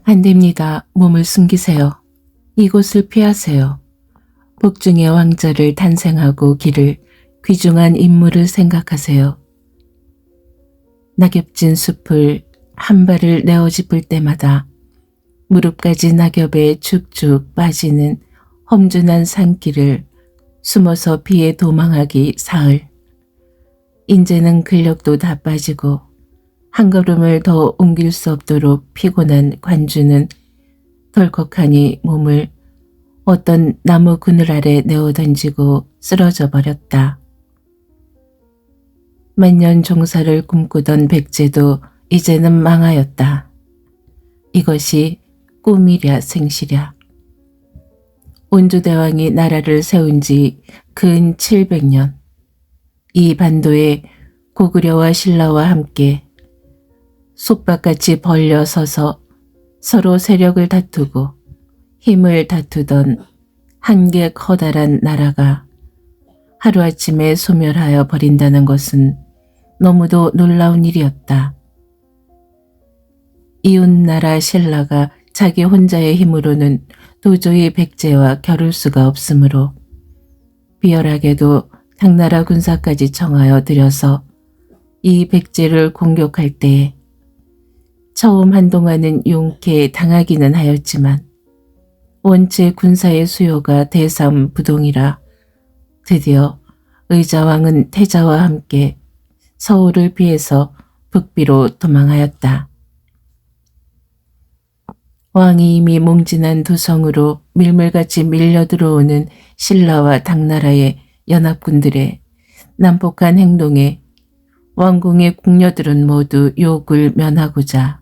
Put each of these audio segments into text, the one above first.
안 됩니다. 몸을 숨기세요. 이곳을 피하세요. 복중의 왕자를 탄생하고 기를 귀중한 인물을 생각하세요. 낙엽진 숲을 한 발을 내어 짚을 때마다 무릎까지 낙엽에 축축 빠지는 험준한 산길을 숨어서 피해 도망하기 사흘. 인제는 근력도 다 빠지고 한 걸음을 더 옮길 수 없도록 피곤한 관주는 덜컥하니 몸을 어떤 나무 그늘 아래 내어 던지고 쓰러져 버렸다. 만년 종사를 꿈꾸던 백제도 이제는 망하였다. 이것이 꿈이랴 생시랴. 온주대왕이 나라를 세운 지 근 700년. 이 반도에 고구려와 신라와 함께 솥밥같이 벌려 서서 서로 세력을 다투고 힘을 다투던 한 개 커다란 나라가 하루아침에 소멸하여 버린다는 것은 너무도 놀라운 일이었다. 이웃나라 신라가 자기 혼자의 힘으로는 도저히 백제와 겨룰 수가 없으므로 비열하게도 당나라 군사까지 청하여 들여서 이 백제를 공격할 때에 처음 한동안은 용케 당하기는 하였지만 원체 군사의 수요가 대삼부동이라 드디어 의자왕은 태자와 함께 서울을 피해서 북비로 도망하였다. 왕이 이미 몽진한 도성으로 밀물같이 밀려들어오는 신라와 당나라의 연합군들의 난폭한 행동에 왕궁의 궁녀들은 모두 욕을 면하고자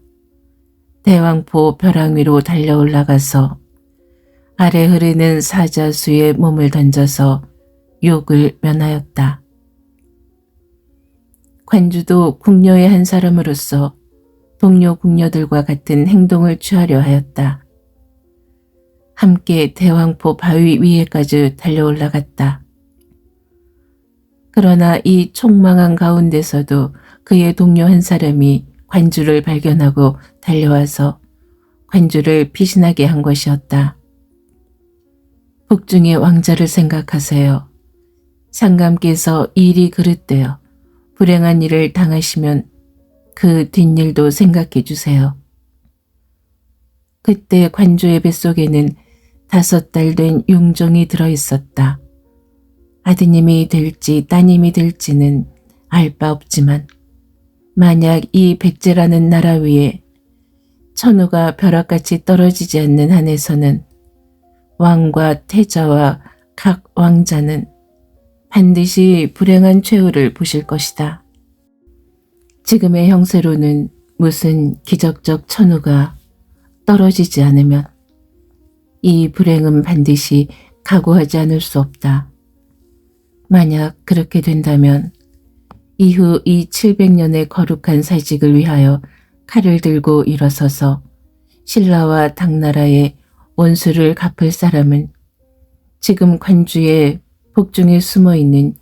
대왕포 벼랑 위로 달려 올라가서 아래 흐르는 사자수에 몸을 던져서 욕을 면하였다. 관주도 궁녀의 한 사람으로서 동료 궁녀들과 같은 행동을 취하려 하였다. 함께 대왕포 바위 위에까지 달려 올라갔다. 그러나 이 촉망한 가운데서도 그의 동료 한 사람이 관주를 발견하고 달려와서 관주를 피신하게 한 것이었다. 북중의 왕자를 생각하세요. 상감께서 일이 그릇되어 불행한 일을 당하시면 그 뒷일도 생각해 주세요. 그때 관주의 뱃속에는 5달 된 용종이 들어있었다. 아드님이 될지 따님이 될지는 알 바 없지만 만약 이 백제라는 나라 위에 천우가 벼락같이 떨어지지 않는 한에서는 왕과 태자와 각 왕자는 반드시 불행한 최후를 보실 것이다. 지금의 형세로는 무슨 기적적 천우가 떨어지지 않으면 이 불행은 반드시 각오하지 않을 수 없다. 만약 그렇게 된다면 이후 이 700년의 거룩한 사직을 위하여 칼을 들고 일어서서 신라와 당나라의 원수를 갚을 사람은 지금 관주의 복중에 숨어있는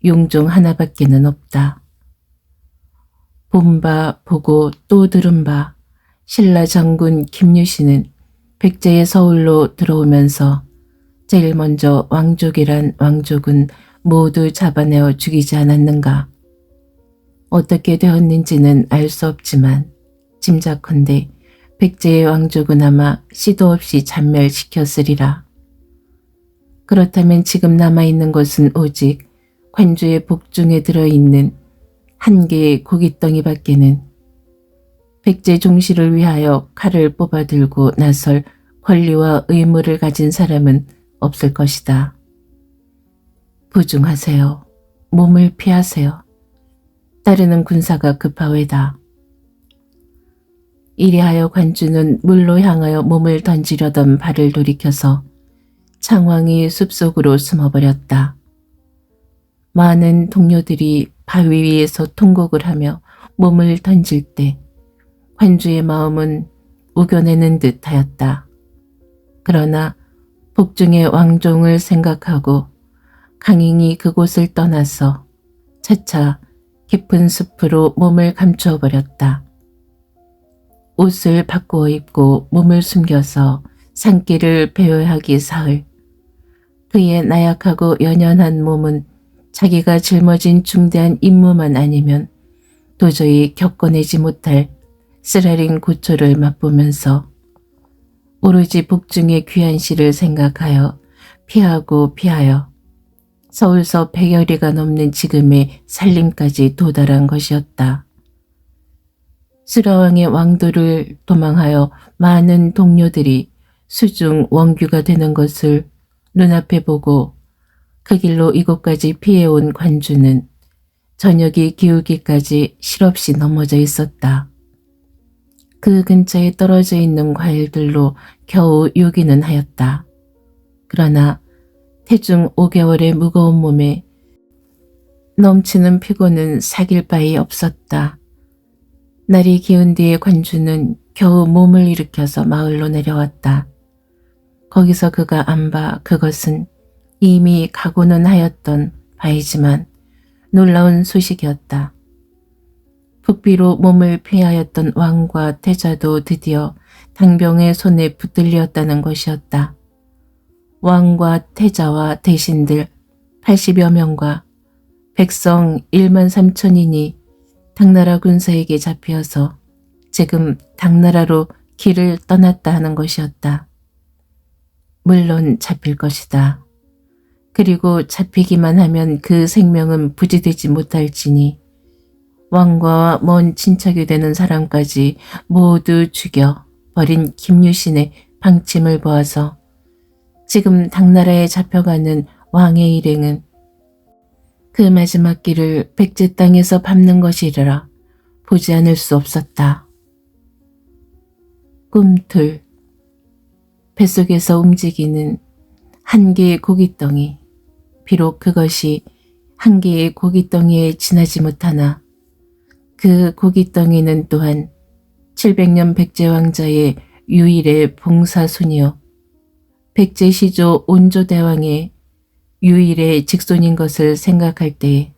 용종 하나밖에는 없다. 본바 보고 또 들은 바 신라 장군 김유신은 백제의 서울로 들어오면서 제일 먼저 왕족이란 왕족은 모두 잡아내어 죽이지 않았는가. 어떻게 되었는지는 알 수 없지만 짐작컨대 백제의 왕족은 아마 시도 없이 잔멸시켰으리라. 그렇다면 지금 남아있는 것은 오직 관주의 복중에 들어있는 한 개의 고깃덩이밖에는 백제 종시를 위하여 칼을 뽑아들고 나설 권리와 의무를 가진 사람은 없을 것이다. 부중하세요. 몸을 피하세요. 따르는 군사가 급하외다. 이리하여 관주는 물로 향하여 몸을 던지려던 발을 돌이켜서 창왕이 숲속으로 숨어버렸다. 많은 동료들이 바위 위에서 통곡을 하며 몸을 던질 때 관주의 마음은 우겨내는 듯하였다. 그러나 복중의 왕종을 생각하고 강인이 그곳을 떠나서 차차 깊은 숲으로 몸을 감추어 버렸다. 옷을 바꾸어 입고 몸을 숨겨서 산길을 배회하기 사흘. 그의 나약하고 연연한 몸은 자기가 짊어진 중대한 임무만 아니면 도저히 겪어내지 못할 쓰라린 고초를 맛보면서 오로지 복중의 귀한 시를 생각하여 피하고 피하여 서울서 100여리가 넘는 지금의 살림까지 도달한 것이었다. 수라왕의 왕도를 도망하여 많은 동료들이 수중 원규가 되는 것을 눈앞에 보고 그 길로 이곳까지 피해온 관주는 저녁이 기울기까지 실없이 넘어져 있었다. 그 근처에 떨어져 있는 과일들로 겨우 요기는 하였다. 그러나 태중 5개월의 무거운 몸에 넘치는 피곤은 사귈 바에 없었다. 날이 기운 뒤에 관주는 겨우 몸을 일으켜서 마을로 내려왔다. 거기서 그가 안 봐 그것은 이미 각오는 하였던 바이지만 놀라운 소식이었다. 북비로 몸을 피하였던 왕과 태자도 드디어 당병의 손에 붙들렸다는 것이었다. 왕과 태자와 대신들 80여 명과 백성 1만 3천인이 당나라 군사에게 잡혀서 지금 당나라로 길을 떠났다 하는 것이었다. 물론 잡힐 것이다. 그리고 잡히기만 하면 그 생명은 부지되지 못할지니 왕과와 먼 친척이 되는 사람까지 모두 죽여 버린 김유신의 방침을 보아서 지금 당나라에 잡혀가는 왕의 일행은 그 마지막 길을 백제 땅에서 밟는 것이라 보지 않을 수 없었다. 꿈틀, 뱃속에서 움직이는 한 개의 고깃덩이, 비록 그것이 한 개의 고깃덩이에 지나지 못하나 그 고깃덩이는 또한 700년 백제 왕자의 유일의 봉사손이요 백제 시조 온조대왕의 유일의 직손인 것을 생각할 때에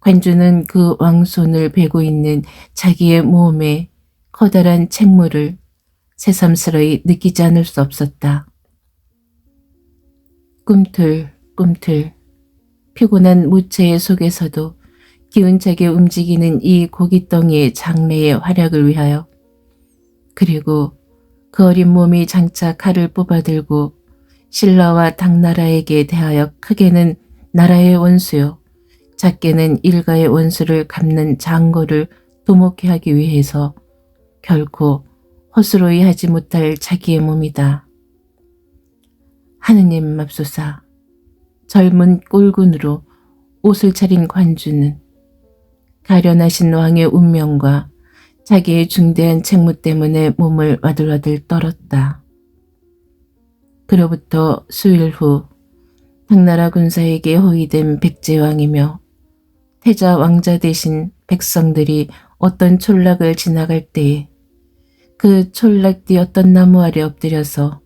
관주는 그 왕손을 베고 있는 자기의 몸에 커다란 책무를 새삼스러이 느끼지 않을 수 없었다. 꿈틀 꿈틀 피곤한 무체의 속에서도 기운차게 움직이는 이 고깃덩이의 장래의 활약을 위하여 그리고 그 어린 몸이 장차 칼을 뽑아들고 신라와 당나라에게 대하여 크게는 나라의 원수요 작게는 일가의 원수를 갚는 장거를 도목케 하기 위해서 결코 허술로이 하지 못할 자기의 몸이다. 하느님 맙소사. 젊은 꼴군으로 옷을 차린 관주는 가련하신 왕의 운명과 자기의 중대한 책무 때문에 몸을 와들와들 떨었다. 그로부터 수일 후 당나라 군사에게 호위된 백제왕이며 태자 왕자 대신 백성들이 어떤 촌락을 지나갈 때에 그 촌락 뒤 어떤 나무 아래 엎드려서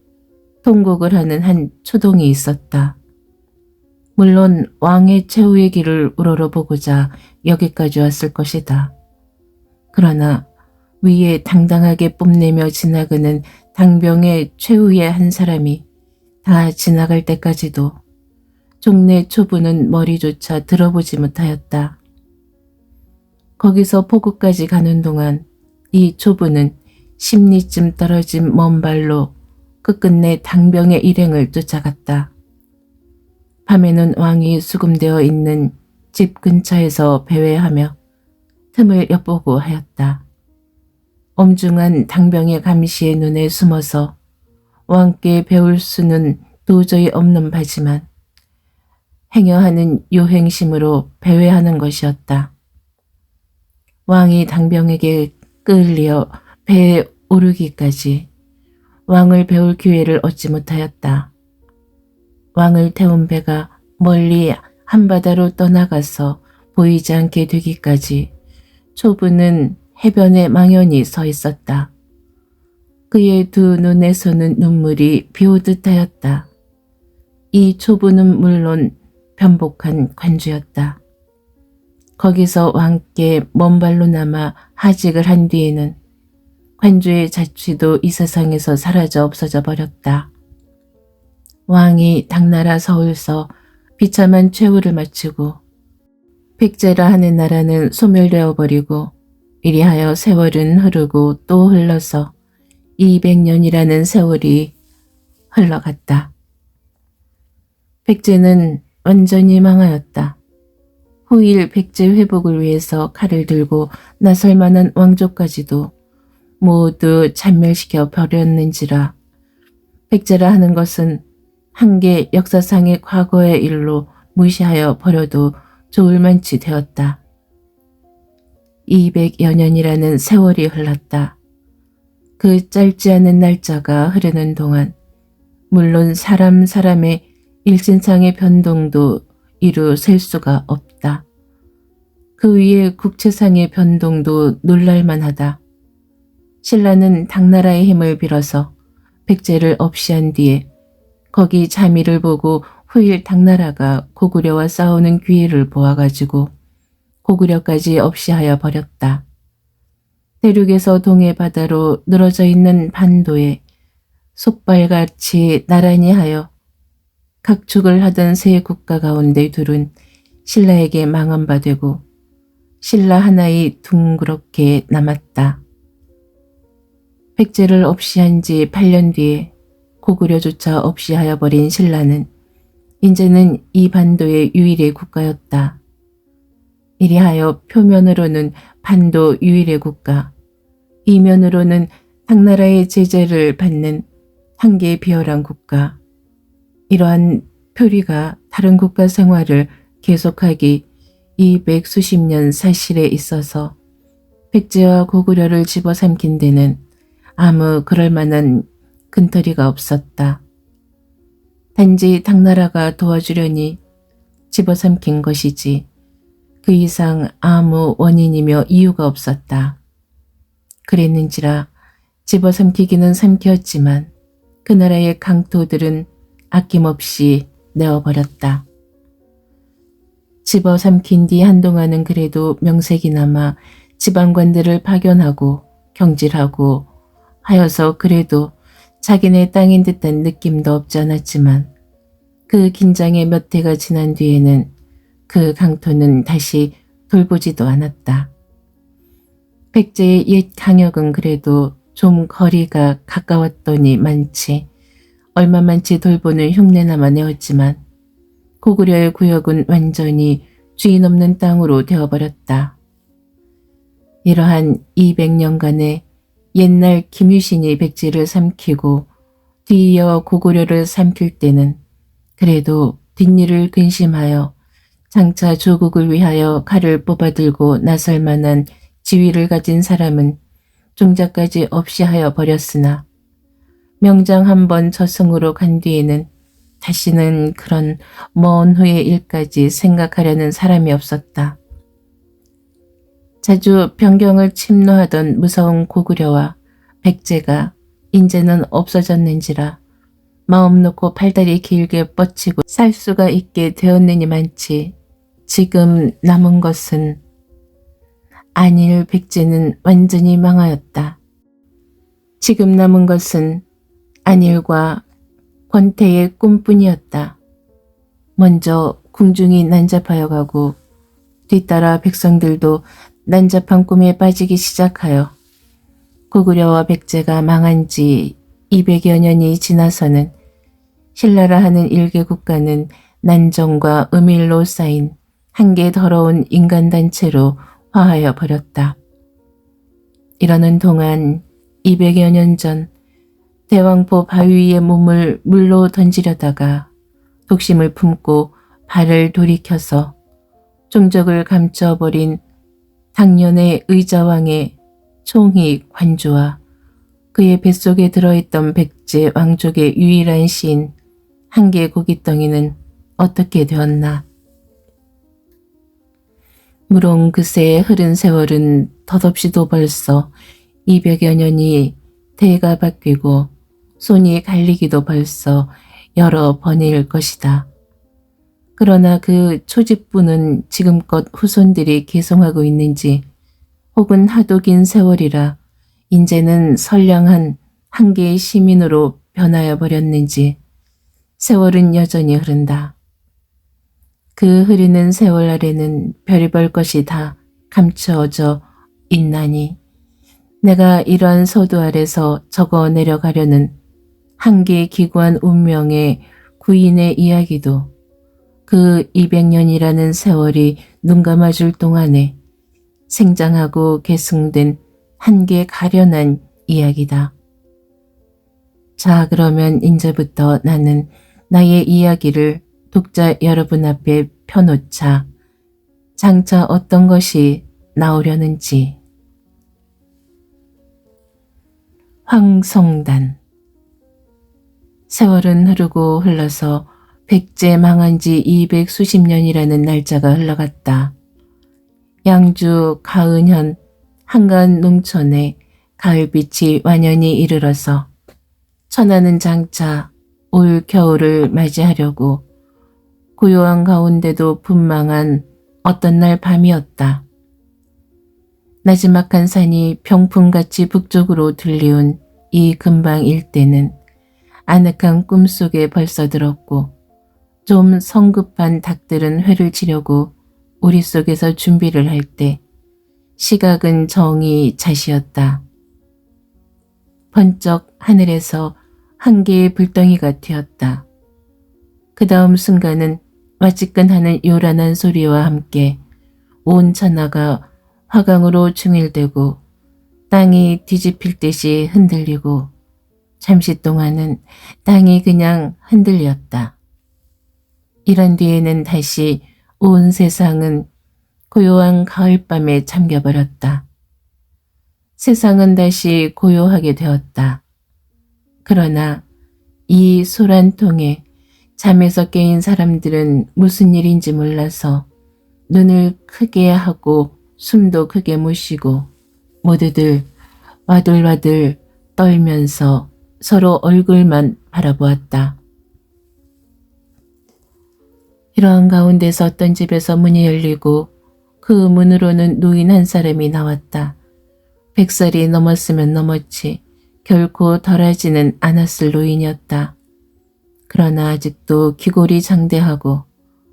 통곡을 하는 한 초동이 있었다. 물론 왕의 최후의 길을 우러러보고자 여기까지 왔을 것이다. 그러나 위에 당당하게 뽐내며 지나가는 당병의 최후의 한 사람이 다 지나갈 때까지도 종래 초부는 머리조차 들어보지 못하였다. 거기서 포구까지 가는 동안 이 초부는 10리쯤 떨어진 먼 발로 끝끝내 당병의 일행을 쫓아갔다. 밤에는 왕이 수금되어 있는 집 근처에서 배회하며 틈을 엿보고 하였다. 엄중한 당병의 감시의 눈에 숨어서 왕께 배울 수는 도저히 없는 바지만 행여하는 요행심으로 배회하는 것이었다. 왕이 당병에게 끌려 배에 오르기까지 왕을 배울 기회를 얻지 못하였다. 왕을 태운 배가 멀리 한바다로 떠나가서 보이지 않게 되기까지 초부는 해변에 망연히 서 있었다. 그의 두 눈에서는 눈물이 비오듯 하였다. 이 초부는 물론 변복한 관주였다. 거기서 왕께 먼 발로 남아 하직을 한 뒤에는 관주의 자취도 이 세상에서 사라져 없어져 버렸다. 왕이 당나라 서울서 비참한 최후를 마치고 백제라 하는 나라는 소멸되어 버리고 이리하여 세월은 흐르고 또 흘러서 200년이라는 세월이 흘러갔다. 백제는 완전히 망하였다. 후일 백제 회복을 위해서 칼을 들고 나설 만한 왕족까지도 모두 잔멸시켜 버렸는지라. 백제라 하는 것은 한계 역사상의 과거의 일로 무시하여 버려도 좋을 만치 되었다. 200여 년이라는 세월이 흘렀다. 그 짧지 않은 날짜가 흐르는 동안 물론 사람의 일신상의 변동도 이루 셀 수가 없다. 그 위에 국채상의 변동도 놀랄만하다. 신라는 당나라의 힘을 빌어서 백제를 없이한 뒤에 거기 자미를 보고 후일 당나라가 고구려와 싸우는 기회를 보아가지고 고구려까지 없이하여 버렸다. 대륙에서 동해 바다로 늘어져 있는 반도에 속발같이 나란히 하여 각축을 하던 세 국가 가운데 둘은 신라에게 망한 바 되고 신라 하나이 둥그렇게 남았다. 백제를 없이한 지 8년 뒤에 고구려조차 없이하여 버린 신라는 이제는 이 반도의 유일의 국가였다. 이리하여 표면으로는 반도 유일의 국가, 이면으로는 당나라의 제재를 받는 한계 비열한 국가, 이러한 표리가 다른 국가 생활을 계속하기 200수십 년 사실에 있어서 백제와 고구려를 집어삼킨 데는 아무 그럴 만한 근터리가 없었다. 단지 당나라가 도와주려니 집어삼킨 것이지 그 이상 아무 원인이며 이유가 없었다. 그랬는지라 집어삼키기는 삼켰지만 그 나라의 강토들은 아낌없이 내어버렸다. 집어삼킨 뒤 한동안은 그래도 명색이나마 지방관들을 파견하고 경질하고 하여서 그래도 자기네 땅인 듯한 느낌도 없지 않았지만 그 긴장의 몇 해가 지난 뒤에는 그 강토는 다시 돌보지도 않았다. 백제의 옛 강역은 그래도 좀 거리가 가까웠더니 많지 얼마만치 돌보는 흉내나마 내었지만 고구려의 구역은 완전히 주인 없는 땅으로 되어버렸다. 이러한 200년간의 옛날 김유신이 백제를 삼키고 뒤이어 고구려를 삼킬 때는 그래도 뒷일을 근심하여 장차 조국을 위하여 칼을 뽑아들고 나설 만한 지위를 가진 사람은 종자까지 없이 하여 버렸으나 명장 한번 저승으로 간 뒤에는 다시는 그런 먼 후의 일까지 생각하려는 사람이 없었다. 자주 변경을 침노하던 무서운 고구려와 백제가 인제는 없어졌는지라 마음 놓고 팔다리 길게 뻗치고 살 수가 있게 되었느니만치 지금 남은 것은 안일 백제는 완전히 망하였다. 지금 남은 것은 안일과 권태의 꿈뿐이었다. 먼저 궁중이 난잡하여 가고 뒤따라 백성들도 난잡한 꿈에 빠지기 시작하여 고구려와 백제가 망한 지 200여 년이 지나서는 신라라 하는 일개 국가는 난정과 음일로 쌓인 한개 더러운 인간단체로 화하여 버렸다. 이러는 동안 200여 년 전 대왕포 바위 위에 몸을 물로 던지려다가 독심을 품고 발을 돌이켜서 종적을 감춰버린 당년의 의자왕의 총희 관주와 그의 뱃속에 들어있던 백제 왕족의 유일한 시인 한계 고깃덩이는 어떻게 되었나. 무론 그새 흐른 세월은 덧없이도 벌써 200여 년이 대가 바뀌고 손이 갈리기도 벌써 여러 번일 것이다. 그러나 그 초집부는 지금껏 후손들이 계승하고 있는지 혹은 하도 긴 세월이라 인제는 선량한 한계의 시민으로 변하여 버렸는지 세월은 여전히 흐른다. 그 흐르는 세월 아래는 별의별 것이 다 감추어져 있나니 내가 이러한 서두 아래서 적어 내려가려는 한계 기구한 운명의 구인의 이야기도 그 200년이라는 세월이 눈감아줄 동안에 생장하고 계승된 한계 가련한 이야기다. 자, 그러면 이제부터 나는 나의 이야기를 독자 여러분 앞에 펴놓자 장차 어떤 것이 나오려는지. 황성단. 세월은 흐르고 흘러서 백제 망한 지 200수십 년이라는 날짜가 흘러갔다. 양주 가은현 한가한 농촌에 가을빛이 완연히 이르러서 천하는 장차 올 겨울을 맞이하려고 고요한 가운데도 분망한 어떤 날 밤이었다. 나지막한 산이 병풍같이 북쪽으로 들리운 이 근방 일대는 아늑한 꿈속에 벌써 들었고 좀 성급한 닭들은 회를 치려고 우리 속에서 준비를 할 때 시각은 정이 자시었다. 번쩍 하늘에서 한 개의 불덩이가 튀었다. 그 다음 순간은 와찌끈하는 요란한 소리와 함께 온 천하가 화강으로 중일되고 땅이 뒤집힐 듯이 흔들리고 잠시 동안은 땅이 그냥 흔들렸다. 이런 뒤에는 다시 온 세상은 고요한 가을밤에 잠겨버렸다. 세상은 다시 고요하게 되었다. 그러나 이 소란통에 잠에서 깨인 사람들은 무슨 일인지 몰라서 눈을 크게 하고 숨도 크게 못 쉬고 모두들 와들와들 떨면서 서로 얼굴만 바라보았다. 이러한 가운데서 어떤 집에서 문이 열리고 그 문으로는 노인 한 사람이 나왔다. 100살이 넘었으면 넘었지 결코 덜하지는 않았을 노인이었다. 그러나 아직도 기골이 장대하고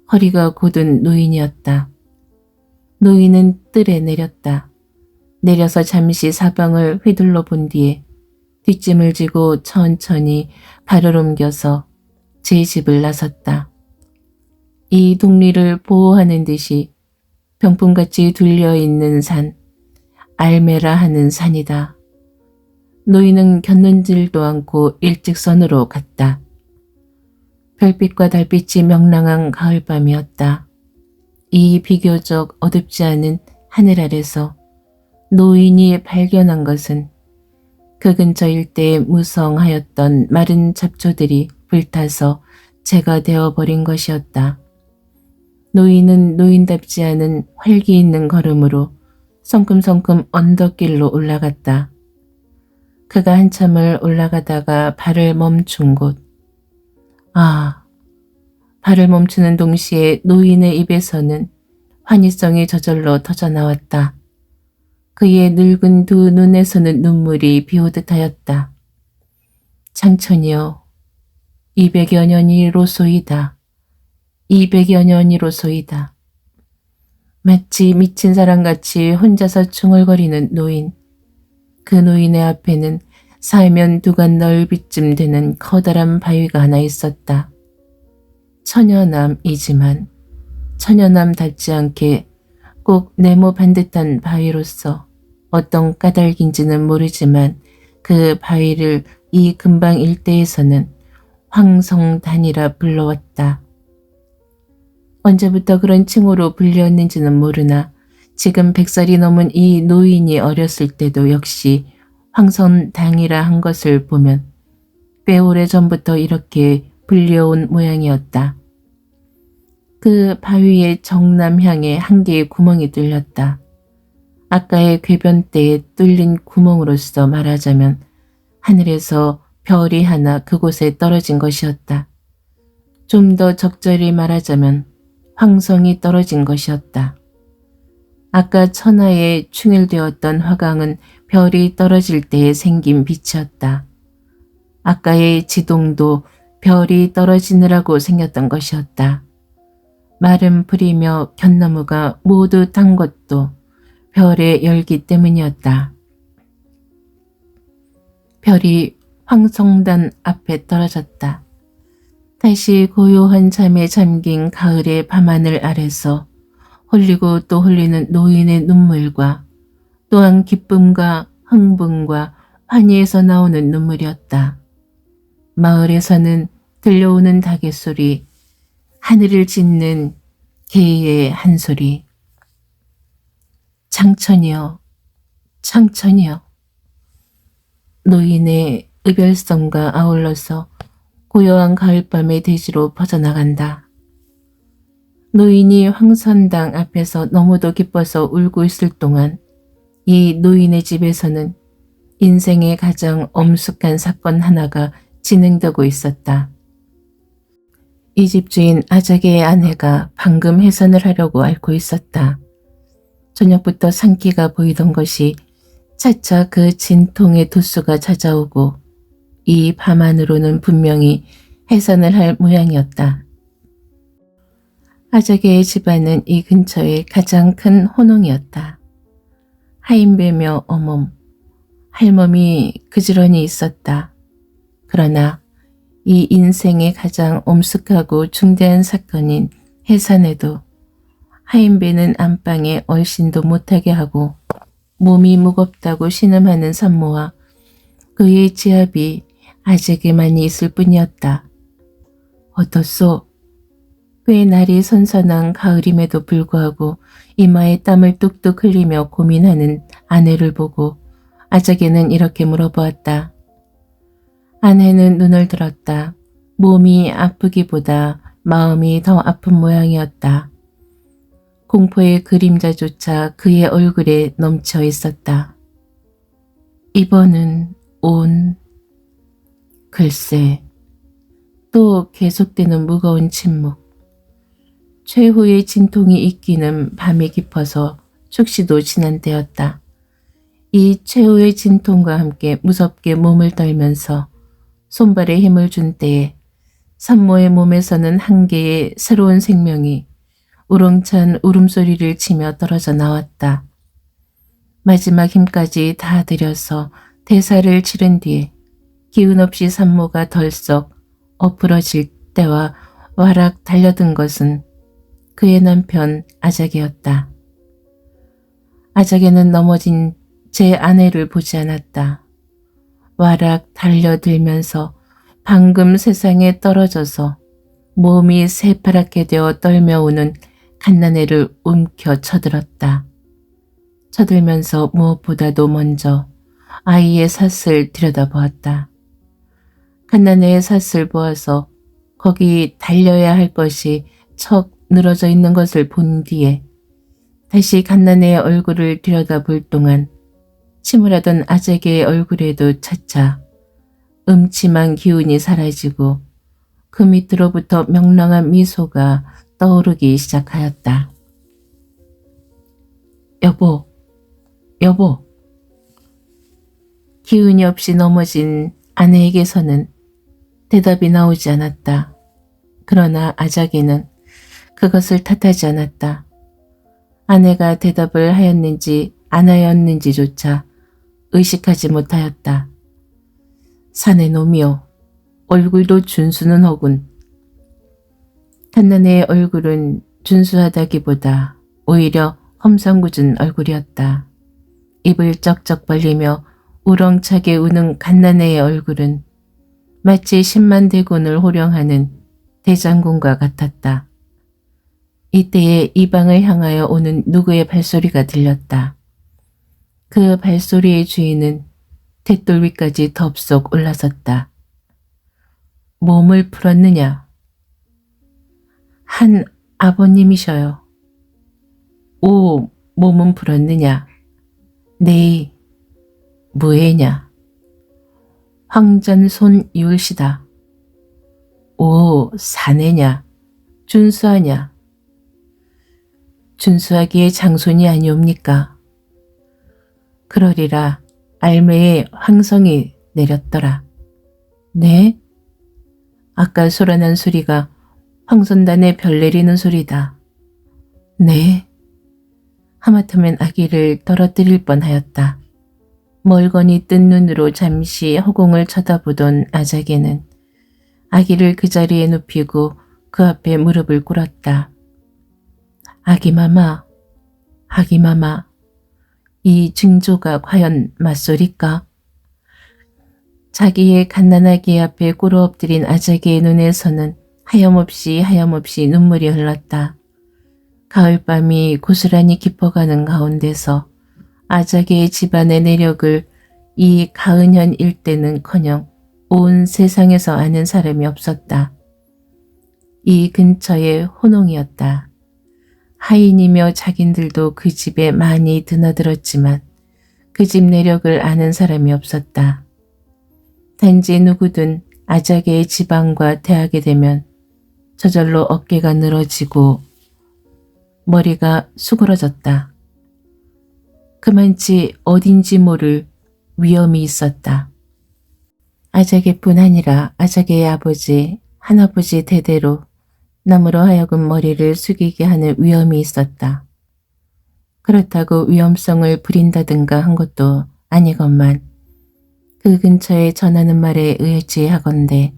허리가 곧은 노인이었다. 노인은 뜰에 내렸다. 내려서 잠시 사방을 휘둘러 본 뒤에 뒷짐을 지고 천천히 발을 옮겨서 제 집을 나섰다. 이 동리를 보호하는 듯이 병풍같이 둘려있는 산, 알메라 하는 산이다. 노인은 곁눈질도 않고 일직선으로 갔다. 별빛과 달빛이 명랑한 가을밤이었다. 이 비교적 어둡지 않은 하늘 아래서 노인이 발견한 것은 그 근처 일대에 무성하였던 마른 잡초들이 불타서 재가 되어버린 것이었다. 노인은 노인답지 않은 활기 있는 걸음으로 성큼성큼 언덕길로 올라갔다. 그가 한참을 올라가다가 발을 멈춘 곳. 발을 멈추는 동시에 노인의 입에서는 환희성이 저절로 터져나왔다. 그의 늙은 두 눈에서는 눈물이 비오듯 하였다. 장천이여, 200여 년이로소이다. 200여 년이로소이다. 마치 미친 사람같이 혼자서 중얼거리는 노인. 그 노인의 앞에는 사면 두간 넓이쯤 되는 커다란 바위가 하나 있었다. 처녀남이지만 처녀남답지 않게 꼭 네모 반듯한 바위로서 어떤 까닭인지는 모르지만 그 바위를 이 근방 일대에서는 황성단이라 불러왔다. 언제부터 그런 칭호로 불렸는지는 모르나 지금 100살이 넘은 이 노인이 어렸을 때도 역시 황성단이라 한 것을 보면 꽤 오래전부터 이렇게 불려온 모양이었다. 그 바위의 정남향에 한 개의 구멍이 뚫렸다. 아까의 궤변대에 뚫린 구멍으로서 말하자면 하늘에서 별이 하나 그곳에 떨어진 것이었다. 좀 더 적절히 말하자면 황성이 떨어진 것이었다. 아까 천하에 충일되었던 화광은 별이 떨어질 때에 생긴 빛이었다. 아까의 지동도 별이 떨어지느라고 생겼던 것이었다. 마른 풀이며 견나무가 모두 탄 것도 별의 열기 때문이었다. 별이 황성단 앞에 떨어졌다. 다시 고요한 잠에 잠긴 가을의 밤하늘 아래서 홀리고 또 홀리는 노인의 눈물과 또한 기쁨과 흥분과 환희에서 나오는 눈물이었다. 마을에서는 들려오는 닭의 소리, 하늘을 짖는 개의 한 소리. 창천이여, 창천이여. 노인의 의별성과 아울러서 고요한 가을밤의 대지로 퍼져나간다. 노인이 황선당 앞에서 너무도 기뻐서 울고 있을 동안 이 노인의 집에서는 인생의 가장 엄숙한 사건 하나가 진행되고 있었다. 이 집주인 아작의 아내가 방금 해산을 하려고 앓고 있었다. 저녁부터 산기가 보이던 것이 차차 그 진통의 도수가 찾아오고 이 밤 안으로는 분명히 해산을 할 모양이었다. 아작의 집안은 이 근처의 가장 큰 혼홍이었다. 하인배며 어멈, 할멈이 그지런히 있었다. 그러나 이 인생의 가장 엄숙하고 중대한 사건인 해산에도 하인배는 안방에 얼씬도 못하게 하고 몸이 무겁다고 신음하는 산모와 그의 지압이 아재에만이 있을 뿐이었다. 어떻소? 꽤 날이 선선한 가을임에도 불구하고 이마에 땀을 뚝뚝 흘리며 고민하는 아내를 보고 아작에는 이렇게 물어보았다. 아내는 눈을 들었다. 몸이 아프기보다 마음이 더 아픈 모양이었다. 공포의 그림자조차 그의 얼굴에 넘쳐 있었다. 이번은 온... 글쎄... 또 계속되는 무거운 침묵. 최후의 진통이 있기는 밤이 깊어서 축시도 지난 때였다. 이 최후의 진통과 함께 무섭게 몸을 떨면서 손발에 힘을 준 때에 산모의 몸에서는 한 개의 새로운 생명이 우렁찬 울음소리를 치며 떨어져 나왔다. 마지막 힘까지 다 들여서 대사를 치른 뒤에 기운 없이 산모가 덜썩 엎으러질 때와 와락 달려든 것은 그의 남편 아작이었다. 아작에는 넘어진 제 아내를 보지 않았다. 와락 달려들면서 방금 세상에 떨어져서 몸이 새파랗게 되어 떨며오는 갓난애를 움켜 쳐들었다. 쳐들면서 무엇보다도 먼저 아이의 삿을 들여다보았다. 갓난애의 삿을 보아서 거기 달려야 할 것이 척 늘어져 있는 것을 본 뒤에 다시 갓난애의 얼굴을 들여다볼 동안 침울하던 아재개의 얼굴에도 차차 음침한 기운이 사라지고 그 밑으로부터 명랑한 미소가 떠오르기 시작하였다. 여보, 여보. 기운이 없이 넘어진 아내에게서는 대답이 나오지 않았다. 그러나 아작이는 그것을 탓하지 않았다. 아내가 대답을 하였는지 안 하였는지조차 의식하지 못하였다. 사내 놈이여, 얼굴도 준수는 허군. 갓난애의 얼굴은 준수하다기보다 오히려 험상궂은 얼굴이었다. 입을 쩍쩍 벌리며 우렁차게 우는 갓난애의 얼굴은 마치 10만 대군을 호령하는 대장군과 같았다. 이때에 이 방을 향하여 오는 누구의 발소리가 들렸다. 그 발소리의 주인은 탯돌 위까지 덥석 올라섰다. 몸을 풀었느냐? 한 아버님이셔요. 오, 몸은 풀었느냐? 네, 무해냐? 황전손 이울시다. 오, 사내냐? 준수하냐? 준수하기의 장손이 아니옵니까? 그러리라 알매에 황성이 내렸더라. 네? 아까 소란한 소리가 황선단에 별 내리는 소리다. 네. 하마터면 아기를 떨어뜨릴 뻔하였다. 멀거니 뜬 눈으로 잠시 허공을 쳐다보던 아작에는 아기를 그 자리에 눕히고 그 앞에 무릎을 꿇었다. 아기마마, 아기마마, 이 징조가 과연 맞소리까? 자기의 갓난아기 앞에 꿇어 엎드린 아작의 눈에서는 하염없이 눈물이 흘렀다. 가을밤이 고스란히 깊어가는 가운데서 아작의 집안의 내력을 이 가은현 일대는커녕 온 세상에서 아는 사람이 없었다. 이 근처에 혼홍이었다. 하인이며 자긴들도 그 집에 많이 드나들었지만 그 집 내력을 아는 사람이 없었다. 단지 누구든 아작의 지방과 대하게 되면 저절로 어깨가 늘어지고 머리가 수그러졌다. 그만치 어딘지 모를 위험이 있었다. 아작의뿐 아니라 아작의 아버지, 한아버지 대대로 남으로 하여금 머리를 숙이게 하는 위험이 있었다. 그렇다고 위험성을 부린다든가 한 것도 아니건만 그 근처에 전하는 말에 의지하건대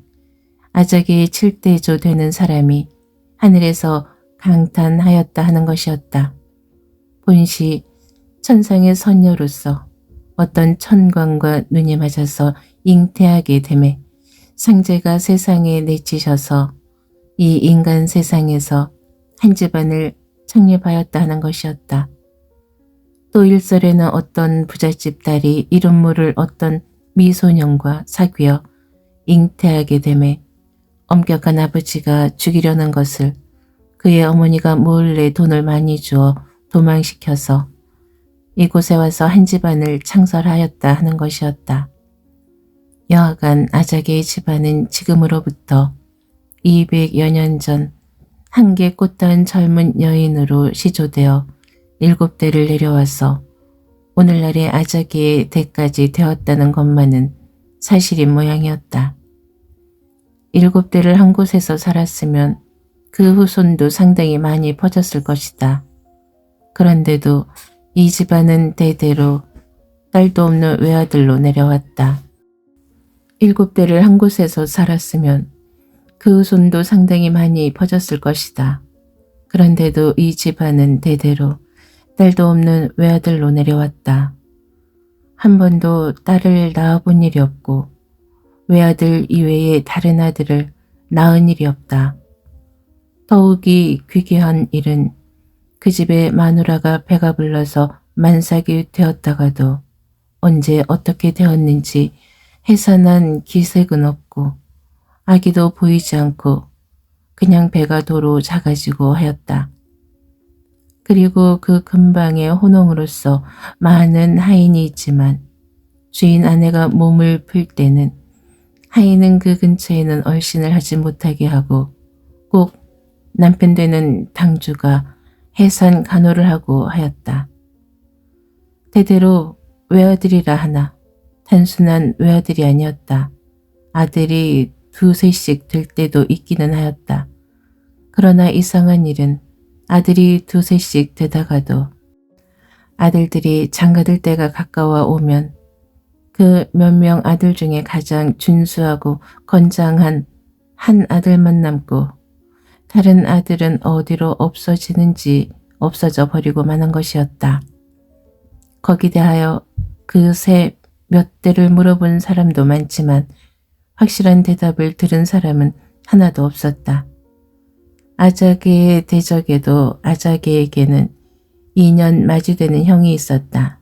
아작이 7대조 되는 사람이 하늘에서 강탄하였다 하는 것이었다. 본시 천상의 선녀로서 어떤 천광과 눈이 맞아서 잉태하게 되매 상제가 세상에 내치셔서 이 인간 세상에서 한 집안을 창립하였다 하는 것이었다. 또 일설에는 어떤 부잣집 딸이 이름 모를 어떤 미소년과 사귀어 잉태하게 되매 엄격한 아버지가 죽이려는 것을 그의 어머니가 몰래 돈을 많이 주어 도망시켜서 이곳에 와서 한 집안을 창설하였다 하는 것이었다. 여하간 아작의 집안은 지금으로부터 200여 년 전 한개 꽃다운 젊은 여인으로 시조되어 7대를 내려와서 오늘날의 아작의 대까지 되었다는 것만은 사실인 모양이었다. 7대를 한 곳에서 살았으면 그 후손도 상당히 많이 퍼졌을 것이다. 그런데도 이 집안은 대대로 딸도 없는 외아들로 내려왔다. 7대를 한 곳에서 살았으면 그 후손도 상당히 많이 퍼졌을 것이다. 그런데도 이 집안은 대대로 딸도 없는 외아들로 내려왔다. 한 번도 딸을 낳아본 일이 없고 외아들 이외에 다른 아들을 낳은 일이 없다. 더욱이 귀귀한 일은 그 집에 마누라가 배가 불러서 만삭이 되었다가도 언제 어떻게 되었는지 해산한 기색은 없고 아기도 보이지 않고 그냥 배가 도로 작아지고 하였다. 그리고 그 근방의 혼홍으로서 많은 하인이 있지만 주인 아내가 몸을 풀 때는 하인은 그 근처에는 얼씬을 하지 못하게 하고 꼭 남편 되는 당주가 해산 간호를 하고 하였다. 대대로 외아들이라 하나 단순한 외아들이 아니었다. 아들이 2-3씩 될 때도 있기는 하였다. 그러나 이상한 일은 아들이 2-3씩 되다가도 아들들이 장가들 때가 가까워 오면 그 몇 명 아들 중에 가장 준수하고 건장한 한 아들만 남고 다른 아들은 어디로 없어지는지 없어져 버리고 마는 것이었다. 거기 대하여 그 새 몇 대를 물어본 사람도 많지만 확실한 대답을 들은 사람은 하나도 없었다. 아자개의 대적에도 아자개에게는 2년 마주되는 형이 있었다.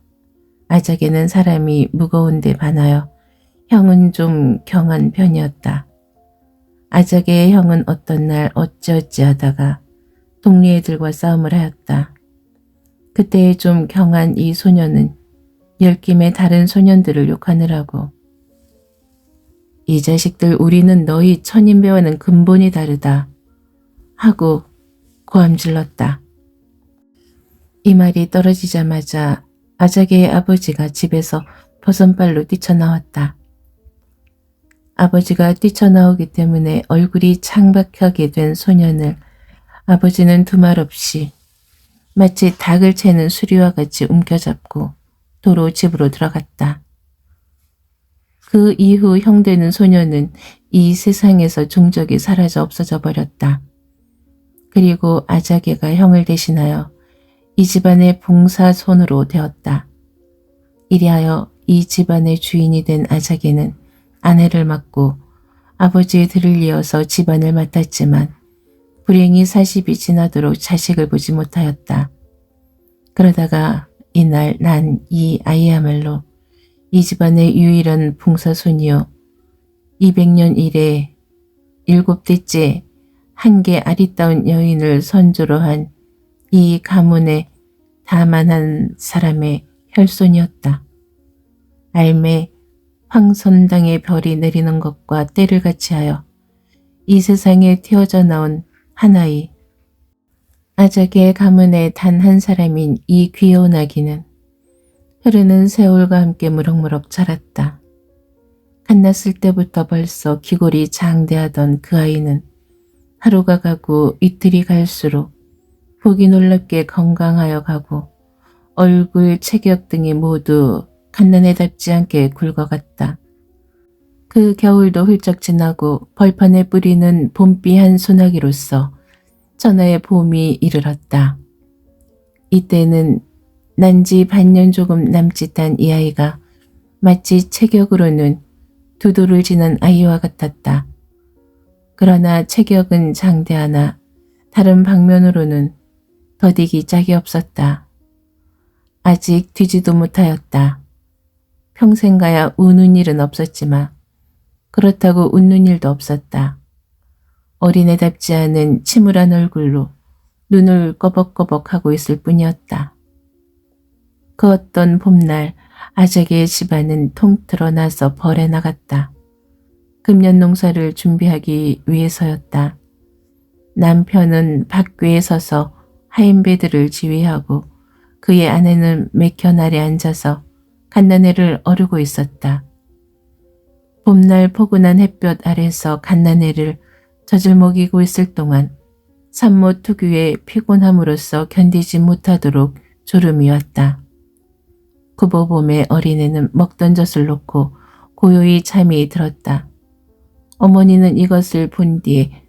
아자개는 사람이 무거운데 반하여 형은 좀 경한 편이었다. 아자개의 형은 어떤 날 어찌어찌 하다가 동리 애들과 싸움을 하였다. 그때 좀 경한 이 소년은 열김에 다른 소년들을 욕하느라고 이 자식들 우리는 너희 천인배와는 근본이 다르다 하고 고함질렀다. 이 말이 떨어지자마자 아자개의 아버지가 집에서 버선발로 뛰쳐나왔다. 아버지가 뛰쳐나오기 때문에 얼굴이 창백하게 된 소년을 아버지는 두말 없이 마치 닭을 채는 수리와 같이 움켜잡고 도로 집으로 들어갔다. 그 이후 형되는 소년은 이 세상에서 종적이 사라져 없어져 버렸다. 그리고 아자개가 형을 대신하여 이 집안의 봉사손으로 되었다. 이리하여 이 집안의 주인이 된 아자개는 아내를 맡고 아버지의 들을 이어서 집안을 맡았지만 불행히 40이 지나도록 자식을 보지 못하였다. 그러다가 이날 난 이 아이야말로 이 집안의 유일한 봉사손이요 200년 이래 7대째 한개 아리따운 여인을 선조로 한 이 가문의 다만한 사람의 혈손이었다. 알매 황선당의 별이 내리는 것과 때를 같이하여 이 세상에 튀어져 나온 하나의 아자개 가문의 단 한 사람인 이 귀여운 아기는 흐르는 세월과 함께 무럭무럭 자랐다. 갓났을 때부터 벌써 기골이 장대하던 그 아이는 하루가 가고 이틀이 갈수록 보기 놀랍게 건강하여 가고 얼굴, 체격 등이 모두 갓난애답지 않게 굵어갔다. 그 겨울도 훌쩍 지나고 벌판에 뿌리는 봄비 한 소나기로서 천하의 봄이 이르렀다. 이때는 난지 반년 조금 남짓한 이 아이가 마치 체격으로는 두 돌을 지난 아이와 같았다. 그러나 체격은 장대하나 다른 방면으로는 더디기 짝이 없었다. 아직 뒤지도 못하였다. 평생 가야 우는 일은 없었지만 그렇다고 웃는 일도 없었다. 어린애답지 않은 침울한 얼굴로 눈을 꺼벅꺼벅하고 있을 뿐이었다. 그 어떤 봄날 아자개의 집안은 통틀어 나서 벌에 나갔다. 금년 농사를 준비하기 위해서였다. 남편은 밖외에 서서 하인배들을 지휘하고 그의 아내는 맥현 아래 앉아서 갓난애를 어르고 있었다. 봄날 포근한 햇볕 아래서 갓난애를 젖을 먹이고 있을 동안 산모 특유의 피곤함으로써 견디지 못하도록 졸음이 왔다. 구보봄에 어린애는 먹던 젖을 놓고 고요히 잠이 들었다. 어머니는 이것을 본 뒤에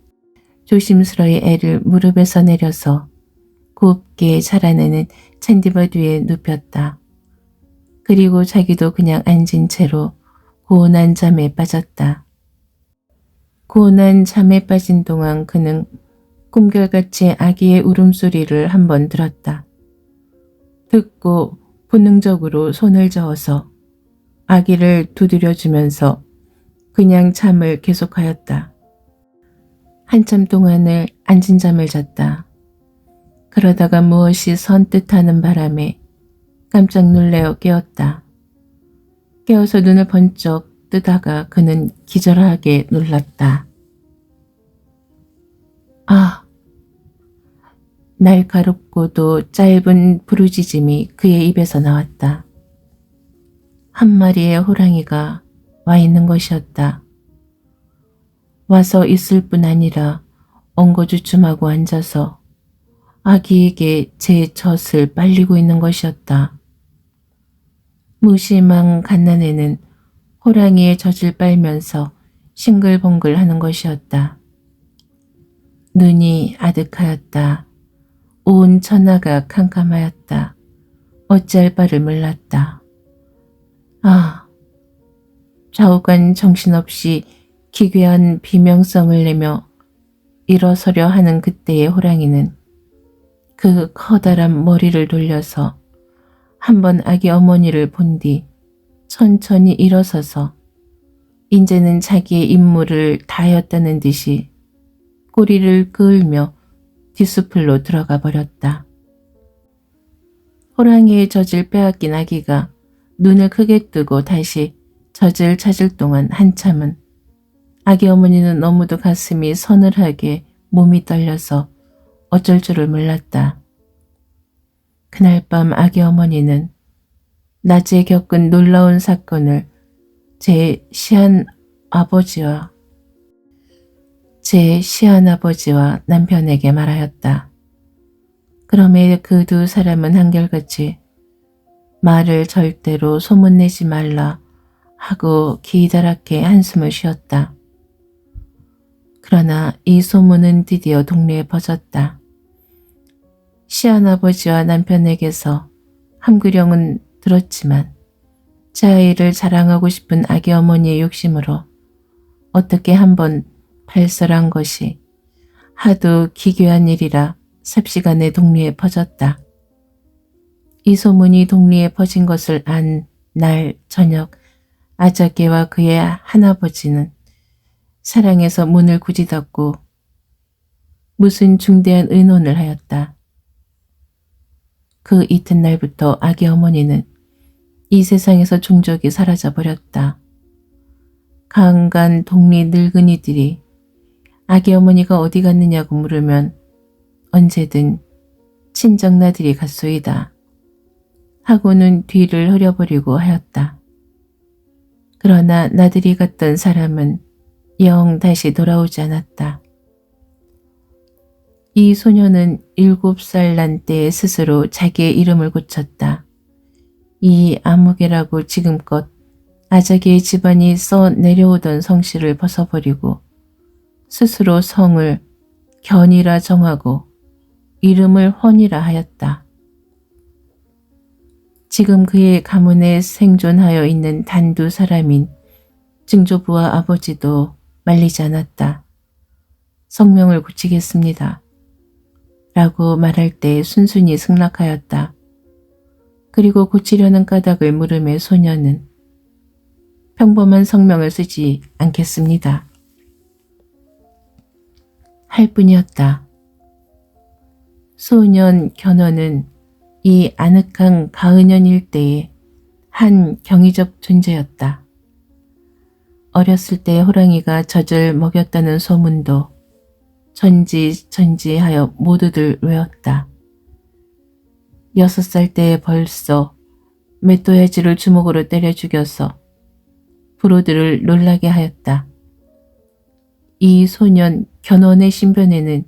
조심스러이 애를 무릎에서 내려서 곱게 자라내는 잔디밭 위에 눕혔다. 그리고 자기도 그냥 앉은 채로 고운한 잠에 빠졌다. 고운한 잠에 빠진 동안 그는 꿈결같이 아기의 울음소리를 한번 들었다. 듣고 본능적으로 손을 저어서 아기를 두드려주면서 그냥 잠을 계속하였다. 한참 동안을 앉은 잠을 잤다. 그러다가 무엇이 선뜻하는 바람에 깜짝 놀래어 깨었다. 깨어서 눈을 번쩍 뜨다가 그는 기절하게 놀랐다. 아! 날카롭고도 짧은 부르짖음이 그의 입에서 나왔다. 한 마리의 호랑이가 와 있는 것이었다. 와서 있을 뿐 아니라 엉거주춤하고 앉아서 아기에게 제 젖을 빨리고 있는 것이었다. 무심한 갓난애는 호랑이의 젖을 빨면서 싱글벙글 하는 것이었다. 눈이 아득하였다. 온 천하가 캄캄하였다. 어찌할 바를 몰랐다. 아! 좌우간 정신없이 기괴한 비명성을 내며 일어서려 하는 그때의 호랑이는 그 커다란 머리를 돌려서 한번 아기 어머니를 본 뒤 천천히 일어서서 이제는 자기의 임무를 다하였다는 듯이 꼬리를 그을며 뒷수풀로 들어가 버렸다. 호랑이의 젖을 빼앗긴 아기가 눈을 크게 뜨고 다시 젖을 찾을 동안 한참은 아기 어머니는 너무도 가슴이 서늘하게 몸이 떨려서 어쩔 줄을 몰랐다. 그날 밤 아기 어머니는 낮에 겪은 놀라운 사건을 제 시한아버지와 남편에게 말하였다. 그럼에 그 두 사람은 한결같이 말을 절대로 소문내지 말라 하고 기다랗게 한숨을 쉬었다. 그러나 이 소문은 드디어 동네에 퍼졌다. 시한아버지와 남편에게서 함구령은 들었지만 제 아이를 자랑하고 싶은 아기 어머니의 욕심으로 어떻게 한번 발설한 것이 하도 기괴한 일이라 삽시간에 동리에 퍼졌다. 이 소문이 동리에 퍼진 것을 안 날 저녁 아자개와 그의 한아버지는 사랑에서 문을 굳이 닫고 무슨 중대한 의논을 하였다. 그 이튿날부터 아기 어머니는 이 세상에서 종적이 사라져버렸다. 강간 동리 늙은이들이 아기 어머니가 어디 갔느냐고 물으면 언제든 친정 나들이 갔소이다 하고는 뒤를 흐려버리고 하였다. 그러나 나들이 갔던 사람은 영 다시 돌아오지 않았다. 이 소녀는 7살 난 때에 스스로 자기의 이름을 고쳤다. 이 아무개라고 지금껏 아자개의 집안이 써 내려오던 성씨를 벗어버리고 스스로 성을 견이라 정하고 이름을 헌이라 하였다. 지금 그의 가문에 생존하여 있는 단 두 사람인 증조부와 아버지도 말리지 않았다. 성명을 고치겠습니다. 라고 말할 때 순순히 승낙하였다. 그리고 고치려는 까닭을 물음에 소녀는 평범한 성명을 쓰지 않겠습니다. 할 뿐이었다. 소년 견훤은 이 아늑한 가은현 일대의 한 경이적 존재였다. 어렸을 때 호랑이가 젖을 먹였다는 소문도 전지하여 모두들 외웠다. 6살 때에 벌써 맷도야지를 주먹으로 때려 죽여서 부로들을 놀라게 하였다. 이 소년 견훤의 신변에는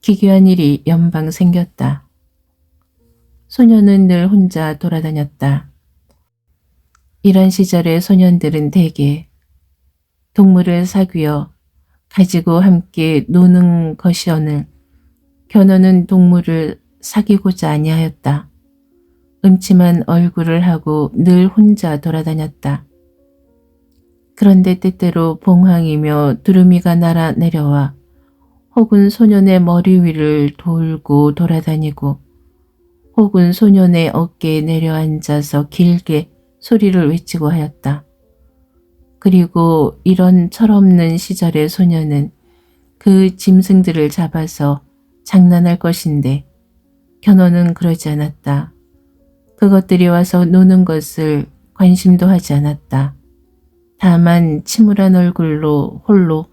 기괴한 일이 연방 생겼다. 소녀는 늘 혼자 돌아다녔다. 이런 시절의 소년들은 대개 동물을 사귀어 가지고 함께 노는 것이오늘 견훤은 동물을 사귀고자 아니하였다. 음침한 얼굴을 하고 늘 혼자 돌아다녔다. 그런데 때때로 봉황이며 두루미가 날아 내려와 혹은 소년의 머리 위를 돌고 돌아다니고 혹은 소년의 어깨에 내려앉아서 길게 소리를 외치고 하였다. 그리고 이런 철없는 시절의 소년은 그 짐승들을 잡아서 장난할 것인데 견훤은 그러지 않았다. 그것들이 와서 노는 것을 관심도 하지 않았다. 다만 침울한 얼굴로 홀로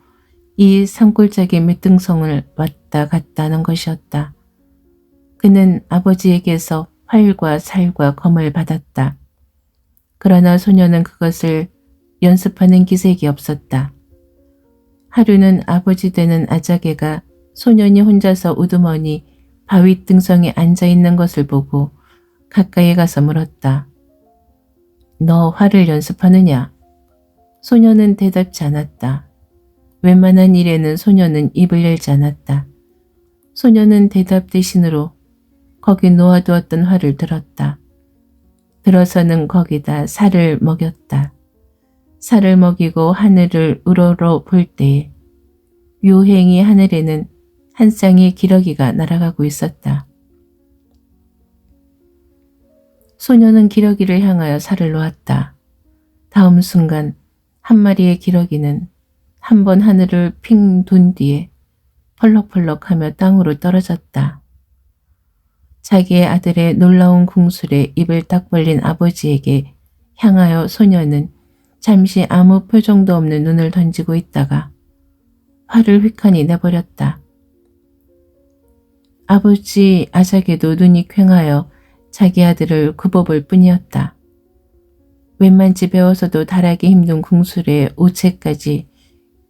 이 산골짜기 맷등성을 왔다 갔다 하는 것이었다. 그는 아버지에게서 활과 살과 검을 받았다. 그러나 소녀는 그것을 연습하는 기색이 없었다. 하루는 아버지 되는 아자개가 소년이 혼자서 우두머니 바위 등성에 앉아있는 것을 보고 가까이 가서 물었다. 너 활을 연습하느냐? 소녀는 대답지 않았다. 웬만한 일에는 소녀는 입을 열지 않았다. 소녀는 대답 대신으로 거기 놓아두었던 활을 들었다. 들어서는 거기다 살을 먹였다. 살을 먹이고 하늘을 우러러 볼 때에 요행이 하늘에는 한 쌍의 기러기가 날아가고 있었다. 소녀는 기러기를 향하여 살을 놓았다. 다음 순간 한 마리의 기러기는 한 번 하늘을 핑 돈 뒤에 펄럭펄럭하며 땅으로 떨어졌다. 자기의 아들의 놀라운 궁술에 입을 딱 벌린 아버지에게 향하여 소녀는 잠시 아무 표정도 없는 눈을 던지고 있다가 활을 휙하니 내버렸다. 아버지 아자개도 눈이 퀭하여 자기 아들을 굽어볼 뿐이었다. 웬만치 배워서도 달하기 힘든 궁술에 우체까지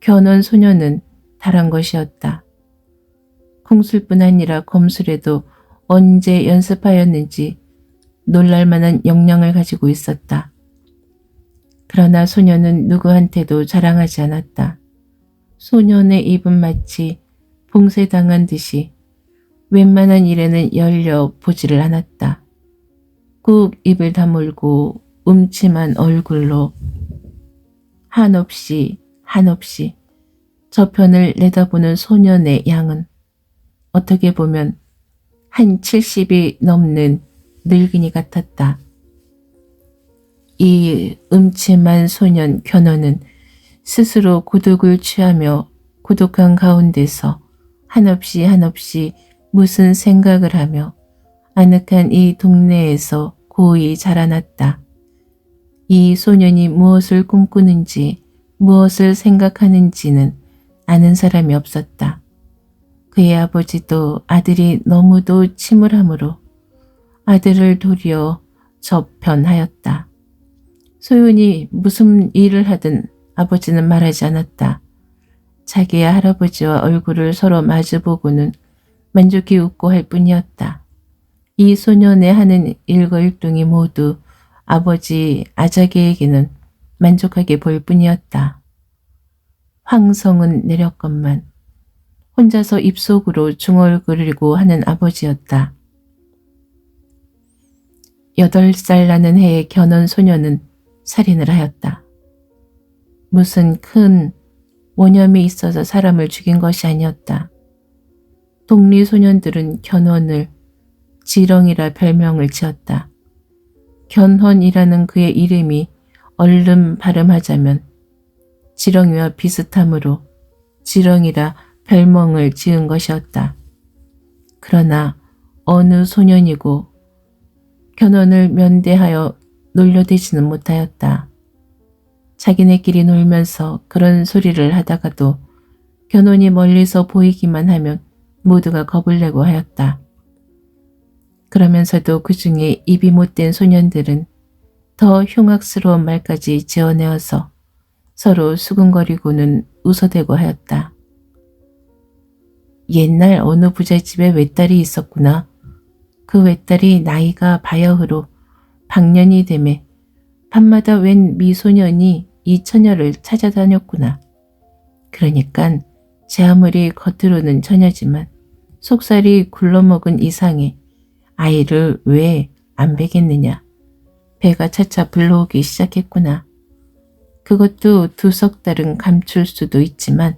겨눈 소녀는 달한 것이었다. 궁술뿐 아니라 검술에도 언제 연습하였는지 놀랄만한 역량을 가지고 있었다. 그러나 소녀는 누구한테도 자랑하지 않았다. 소년의 입은 마치 봉쇄당한 듯이 웬만한 일에는 열려 보지를 않았다. 꾹 입을 다물고 음침한 얼굴로 한없이 저편을 내다보는 소년의 양은 어떻게 보면 한 70이 넘는 늙은이 같았다. 이 음침한 소년 견훤은 스스로 고독을 취하며 고독한 가운데서 한없이 무슨 생각을 하며 아늑한 이 동네에서 고이 자라났다. 이 소년이 무엇을 꿈꾸는지 무엇을 생각하는지는 아는 사람이 없었다. 그의 아버지도 아들이 너무도 침울함으로 아들을 도리어 저편하였다. 소윤이 무슨 일을 하든 아버지는 말하지 않았다. 자기의 할아버지와 얼굴을 서로 마주보고는 만족히 웃고 할 뿐이었다. 이 소년의 하는 일거일동이 모두 아버지 아자개에게는 만족하게 보일 뿐이었다. 황성은 내렸건만 혼자서 입속으로 중얼거리고 하는 아버지였다. 8살 나는 해에 견훤 소녀는 살인을 하였다. 무슨 큰 원념이 있어서 사람을 죽인 것이 아니었다. 동리 소년들은 견훤을 지렁이라 별명을 지었다. 견훤이라는 그의 이름이 얼른 발음하자면 지렁이와 비슷하므로 지렁이라 별명을 지은 것이었다. 그러나 어느 소년이고 견훤을 면대하여 놀려대지는 못하였다. 자기네끼리 놀면서 그런 소리를 하다가도 견훤이 멀리서 보이기만 하면 모두가 겁을 내고 하였다. 그러면서도 그 중에 입이 못된 소년들은 더 흉악스러운 말까지 지어내어서 서로 수근거리고는 웃어대고 하였다. 옛날 어느 부잣집에 외딸이 있었구나. 그 외딸이 나이가 바여흐로 방년이 되매 밤마다 웬 미소년이 이 처녀를 찾아다녔구나. 그러니깐 제 아무리 겉으로는 처녀지만 속살이 굴러먹은 이상에 아이를 왜 안 베겠느냐. 배가 차차 불러오기 시작했구나. 그것도 2석 달은 감출 수도 있지만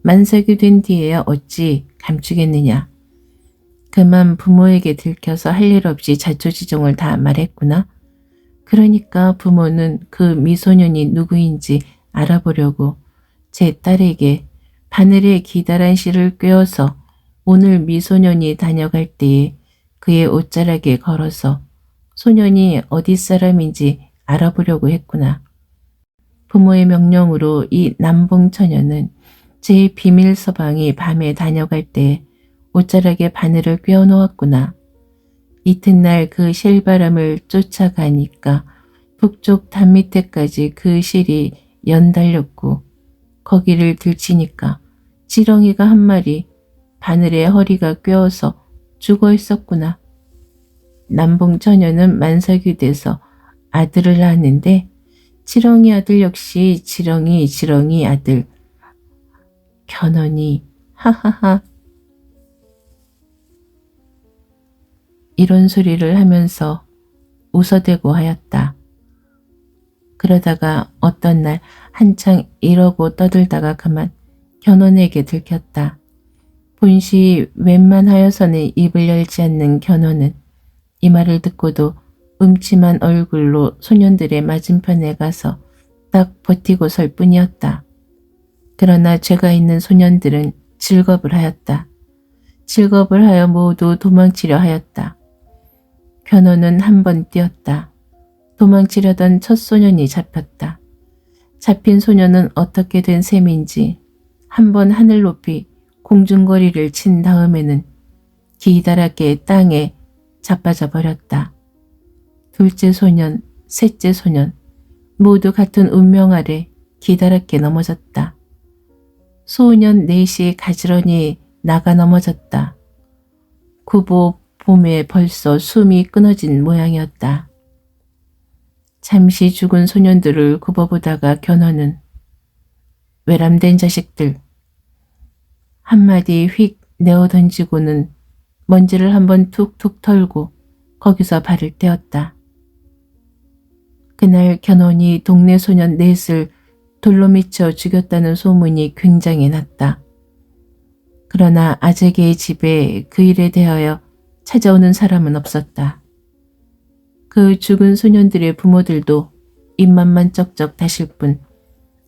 만삭이 된 뒤에야 어찌 감추겠느냐. 그만 부모에게 들켜서 할 일 없이 자초지종을 다 말했구나. 그러니까 부모는 그 미소년이 누구인지 알아보려고 제 딸에게 바늘에 기다란 실을 꿰어서 오늘 미소년이 다녀갈 때에 그의 옷자락에 걸어서 소년이 어디 사람인지 알아보려고 했구나. 부모의 명령으로 이 남봉처녀는 제 비밀 서방이 밤에 다녀갈 때 옷자락에 바늘을 꿰어 놓았구나. 이튿날 그 실바람을 쫓아가니까 북쪽 담 밑에까지 그 실이 연달렸고 거기를 들치니까 지렁이가 한 마리 바늘에 허리가 꿰어서 죽어 있었구나. 남봉처녀는 만삭이 돼서 아들을 낳았는데 지렁이 아들 역시 지렁이 아들. 견훤이 하하하. 이런 소리를 하면서 웃어대고 하였다. 그러다가 어떤 날 한창 이러고 떠들다가 그만 견훤에게 들켰다. 본시 웬만하여서는 입을 열지 않는 견훤은 이 말을 듣고도 음침한 얼굴로 소년들의 맞은편에 가서 딱 버티고 설 뿐이었다. 그러나 죄가 있는 소년들은 즐겁을 하였다. 즐겁을 하여 모두 도망치려 하였다. 견훤은 한 번 뛰었다. 도망치려던 첫 소년이 잡혔다. 잡힌 소년은 어떻게 된 셈인지 한 번 하늘 높이 공중거리를 친 다음에는 기다랗게 땅에 자빠져 버렸다. 둘째 소년, 셋째 소년 모두 같은 운명 아래 기다랗게 넘어졌다. 소년 넷이 가지런히 나가 넘어졌다. 구보 봄에 벌써 숨이 끊어진 모양이었다. 잠시 죽은 소년들을 굽어보다가 견훤은 외람된 자식들 한마디 휙 내어 던지고는 먼지를 한번 툭툭 털고 거기서 발을 떼었다. 그날 견훤이 동네 소년 넷을 돌로 미쳐 죽였다는 소문이 굉장히 났다. 그러나 아재개의 집에 그 일에 대하여 찾아오는 사람은 없었다. 그 죽은 소년들의 부모들도 입맛만 쩍쩍 다실 뿐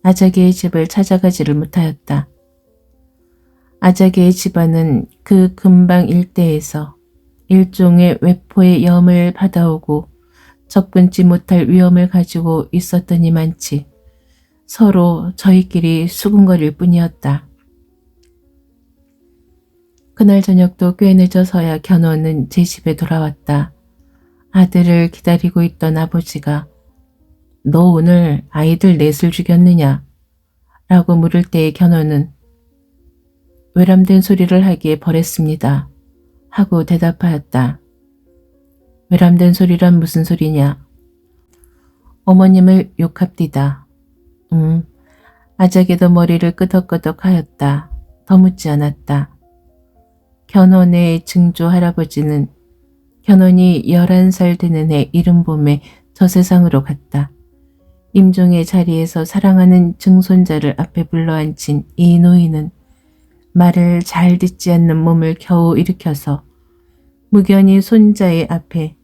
아자개의 집을 찾아가지를 못하였다. 아자개의 집안은 그 근방 일대에서 일종의 외포의 염을 받아오고 접근치 못할 위험을 가지고 있었더니만치 서로 저희끼리 수군거릴 뿐이었다. 그날 저녁도 꽤 늦어서야 견훤은 제 집에 돌아왔다. 아들을 기다리고 있던 아버지가 너 오늘 아이들 넷을 죽였느냐? 라고 물을 때에 견훤은 외람된 소리를 하기에 버렸습니다. 하고 대답하였다. 외람된 소리란 무슨 소리냐? 어머님을 욕합디다. 아작에도 머리를 끄덕끄덕 하였다. 더 묻지 않았다. 견훤의 증조 할아버지는 견훤이 11살 되는 해 이른 봄에 저 세상으로 갔다. 임종의 자리에서 사랑하는 증손자를 앞에 불러앉힌 이 노인은 말을 잘 듣지 않는 몸을 겨우 일으켜서 무견히 손자의 앞에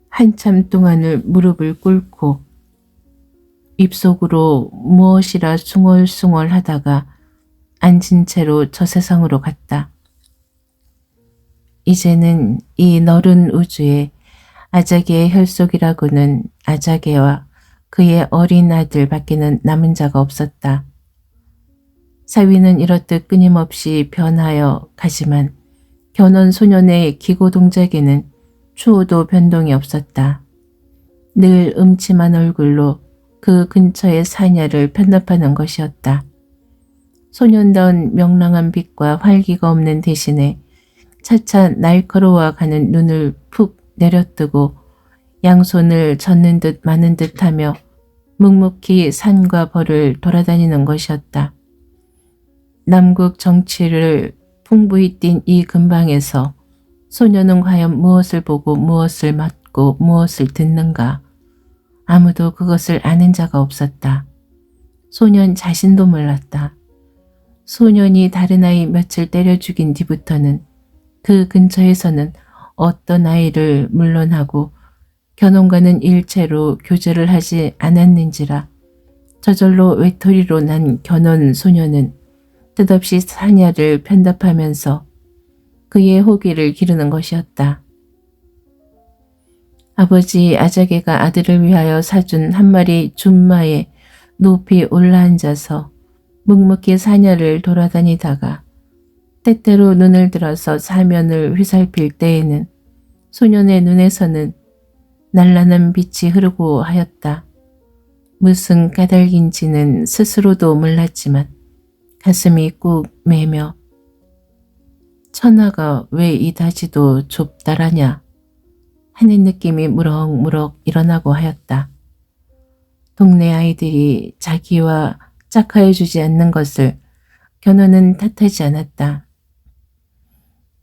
한참 동안을 무릎을 꿇고 입속으로 무엇이라 숭얼숭얼 하다가 앉은 채로 저 세상으로 갔다. 이제는 이 너른 우주에 아자개의 혈속이라고는 아자개와 그의 어린 아들 밖에는 남은 자가 없었다. 사위는 이렇듯 끊임없이 변하여 가지만 견훤 소년의 기고 동작에는 추호도 변동이 없었다. 늘 음침한 얼굴로 그 근처의 사냐를 편납하는 것이었다. 소년다운 명랑한 빛과 활기가 없는 대신에 차차 날카로워가는 눈을 푹 내려뜨고 양손을 젓는 듯 마는 듯 하며 묵묵히 산과 벌을 돌아다니는 것이었다. 남국 정치를 풍부히 띈 이 근방에서 소년은 과연 무엇을 보고 무엇을 맡고 무엇을 듣는가? 아무도 그것을 아는 자가 없었다. 소년 자신도 몰랐다. 소년이 다른 아이 며칠 때려 죽인 뒤부터는 그 근처에서는 어떤 아이를 물론하고 견훤과는 일체로 교제를 하지 않았는지라 저절로 외톨이로 난 견훤 소년은 뜻없이 사냐를 편답하면서 그의 호기를 기르는 것이었다. 아버지 아자개가 아들을 위하여 사준 한 마리 준마에 높이 올라앉아서 묵묵히 사냐를 돌아다니다가 때때로 눈을 들어서 사면을 휘살필 때에는 소년의 눈에서는 날라는 빛이 흐르고 하였다. 무슨 까닭인지는 스스로도 몰랐지만 가슴이 꾹 매며 천하가 왜 이다지도 좁다라냐 하는 느낌이 무럭무럭 일어나고 하였다. 동네 아이들이 자기와 짝하여주지 않는 것을 견훤은 탓하지 않았다.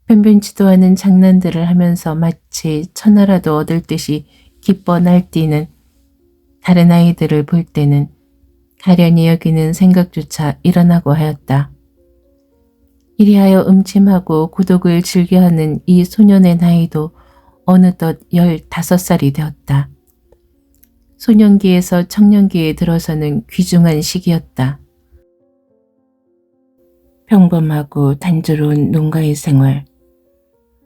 변변치도 않은 장난들을 하면서 마치 천하라도 얻을 듯이 기뻐 날뛰는 다른 아이들을 볼 때는 가련히 여기는 생각조차 일어나고 하였다. 이리하여 음침하고 고독을 즐겨하는 이 소년의 나이도 어느덧 15살이 되었다. 소년기에서 청년기에 들어서는 귀중한 시기였다. 평범하고 단조로운 농가의 생활.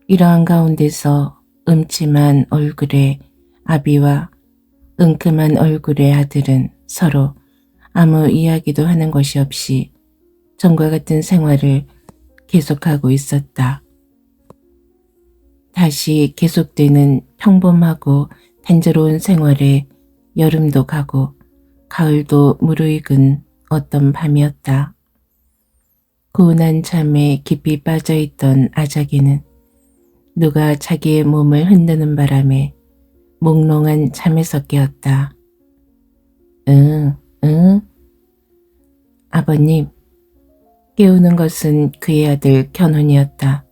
이러한 가운데서 음침한 얼굴의 아비와 은큼한 얼굴의 아들은 서로 아무 이야기도 하는 것이 없이 전과 같은 생활을 계속하고 있었다. 다시 계속되는 평범하고 단조로운 생활에 여름도 가고 가을도 무르익은 어떤 밤이었다. 고운한 잠에 깊이 빠져있던 아자기는 누가 자기의 몸을 흔드는 바람에 몽롱한 잠에서 깨었다. 응, 응? 아버님, 깨우는 것은 그의 아들 견혼이었다.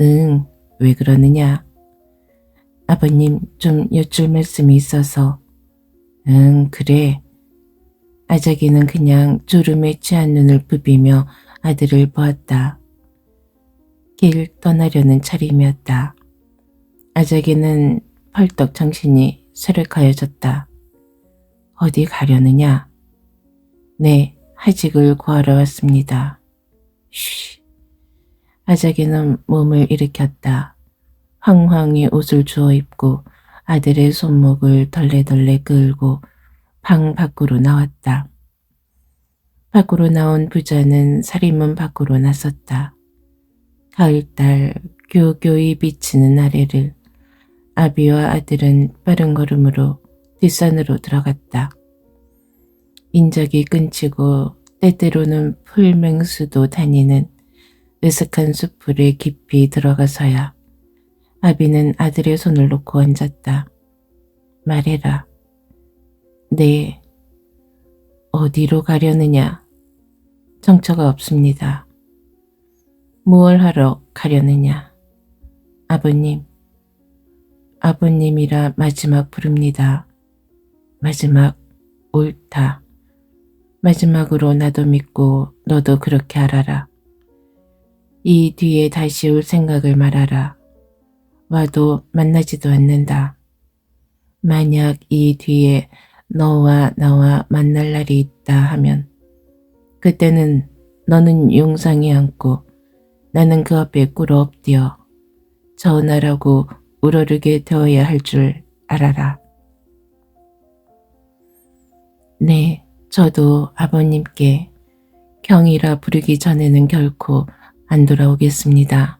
응, 왜 그러느냐? 아버님, 좀 여쭐 말씀이 있어서. 응, 그래. 아자기는 그냥 졸음에 취한 눈을 부비며 아들을 보았다. 길 떠나려는 차림이었다. 아자기는 펄떡 정신이 쇠락하여졌다. 어디 가려느냐? 네, 하직을 구하러 왔습니다. 쉬. 아자기는 몸을 일으켰다. 황황히 옷을 주워 입고 아들의 손목을 덜레덜레 끌고 방 밖으로 나왔다. 밖으로 나온 부자는 살인문 밖으로 나섰다. 가을달 교교히 비치는 아래를 아비와 아들은 빠른 걸음으로 뒷산으로 들어갔다. 인적이 끊치고 때때로는 풀맹수도 다니는 으슥한 숲풀에 깊이 들어가서야 아비는 아들의 손을 놓고 앉았다. 말해라. 네. 어디로 가려느냐? 정처가 없습니다. 무얼 하러 가려느냐? 아버님. 아버님이라 마지막 부릅니다. 마지막 옳다. 마지막으로 나도 믿고 너도 그렇게 알아라. 이 뒤에 다시 올 생각을 말하라. 와도 만나지도 않는다. 만약 이 뒤에 너와 나와 만날 날이 있다 하면 그때는 너는 용상에 앉고 나는 그 앞에 꿇어 엎드려 전하라고 우러르게 되어야 할 줄 알아라. 네, 저도 아버님께 경이라 부르기 전에는 결코 안 돌아오겠습니다.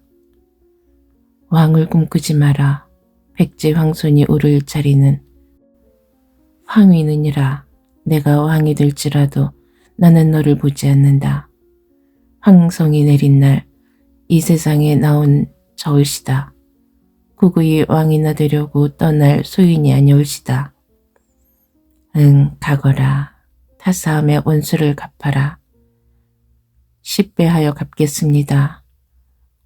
왕을 꿈꾸지 마라. 백제 황손이 오를 자리는 황위느니라. 내가 왕이 될지라도 나는 너를 보지 않는다. 황성이 내린 날 이 세상에 나온 저울시다. 구구이 왕이나 되려고 떠날 소인이 아니올시다. 응, 가거라. 타사함의 원수를 갚아라. 10배 하여 갚겠습니다.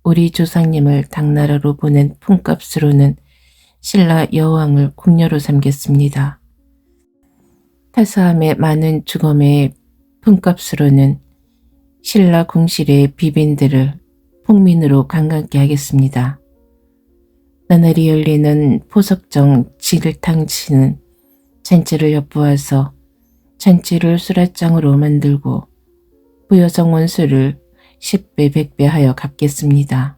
우리 조상님을 당나라로 보낸 품값으로는 신라 여왕을 궁녀로 삼겠습니다. 타사함의 많은 주검의 품값으로는 신라 궁실의 비빈들을 폭민으로 강간케 하겠습니다. 나날이 열리는 포석정 지글탕치는 잔치를 엿보아서 잔치를 수라장으로 만들고 부여성 원수를 10배 100배 하여 갚겠습니다.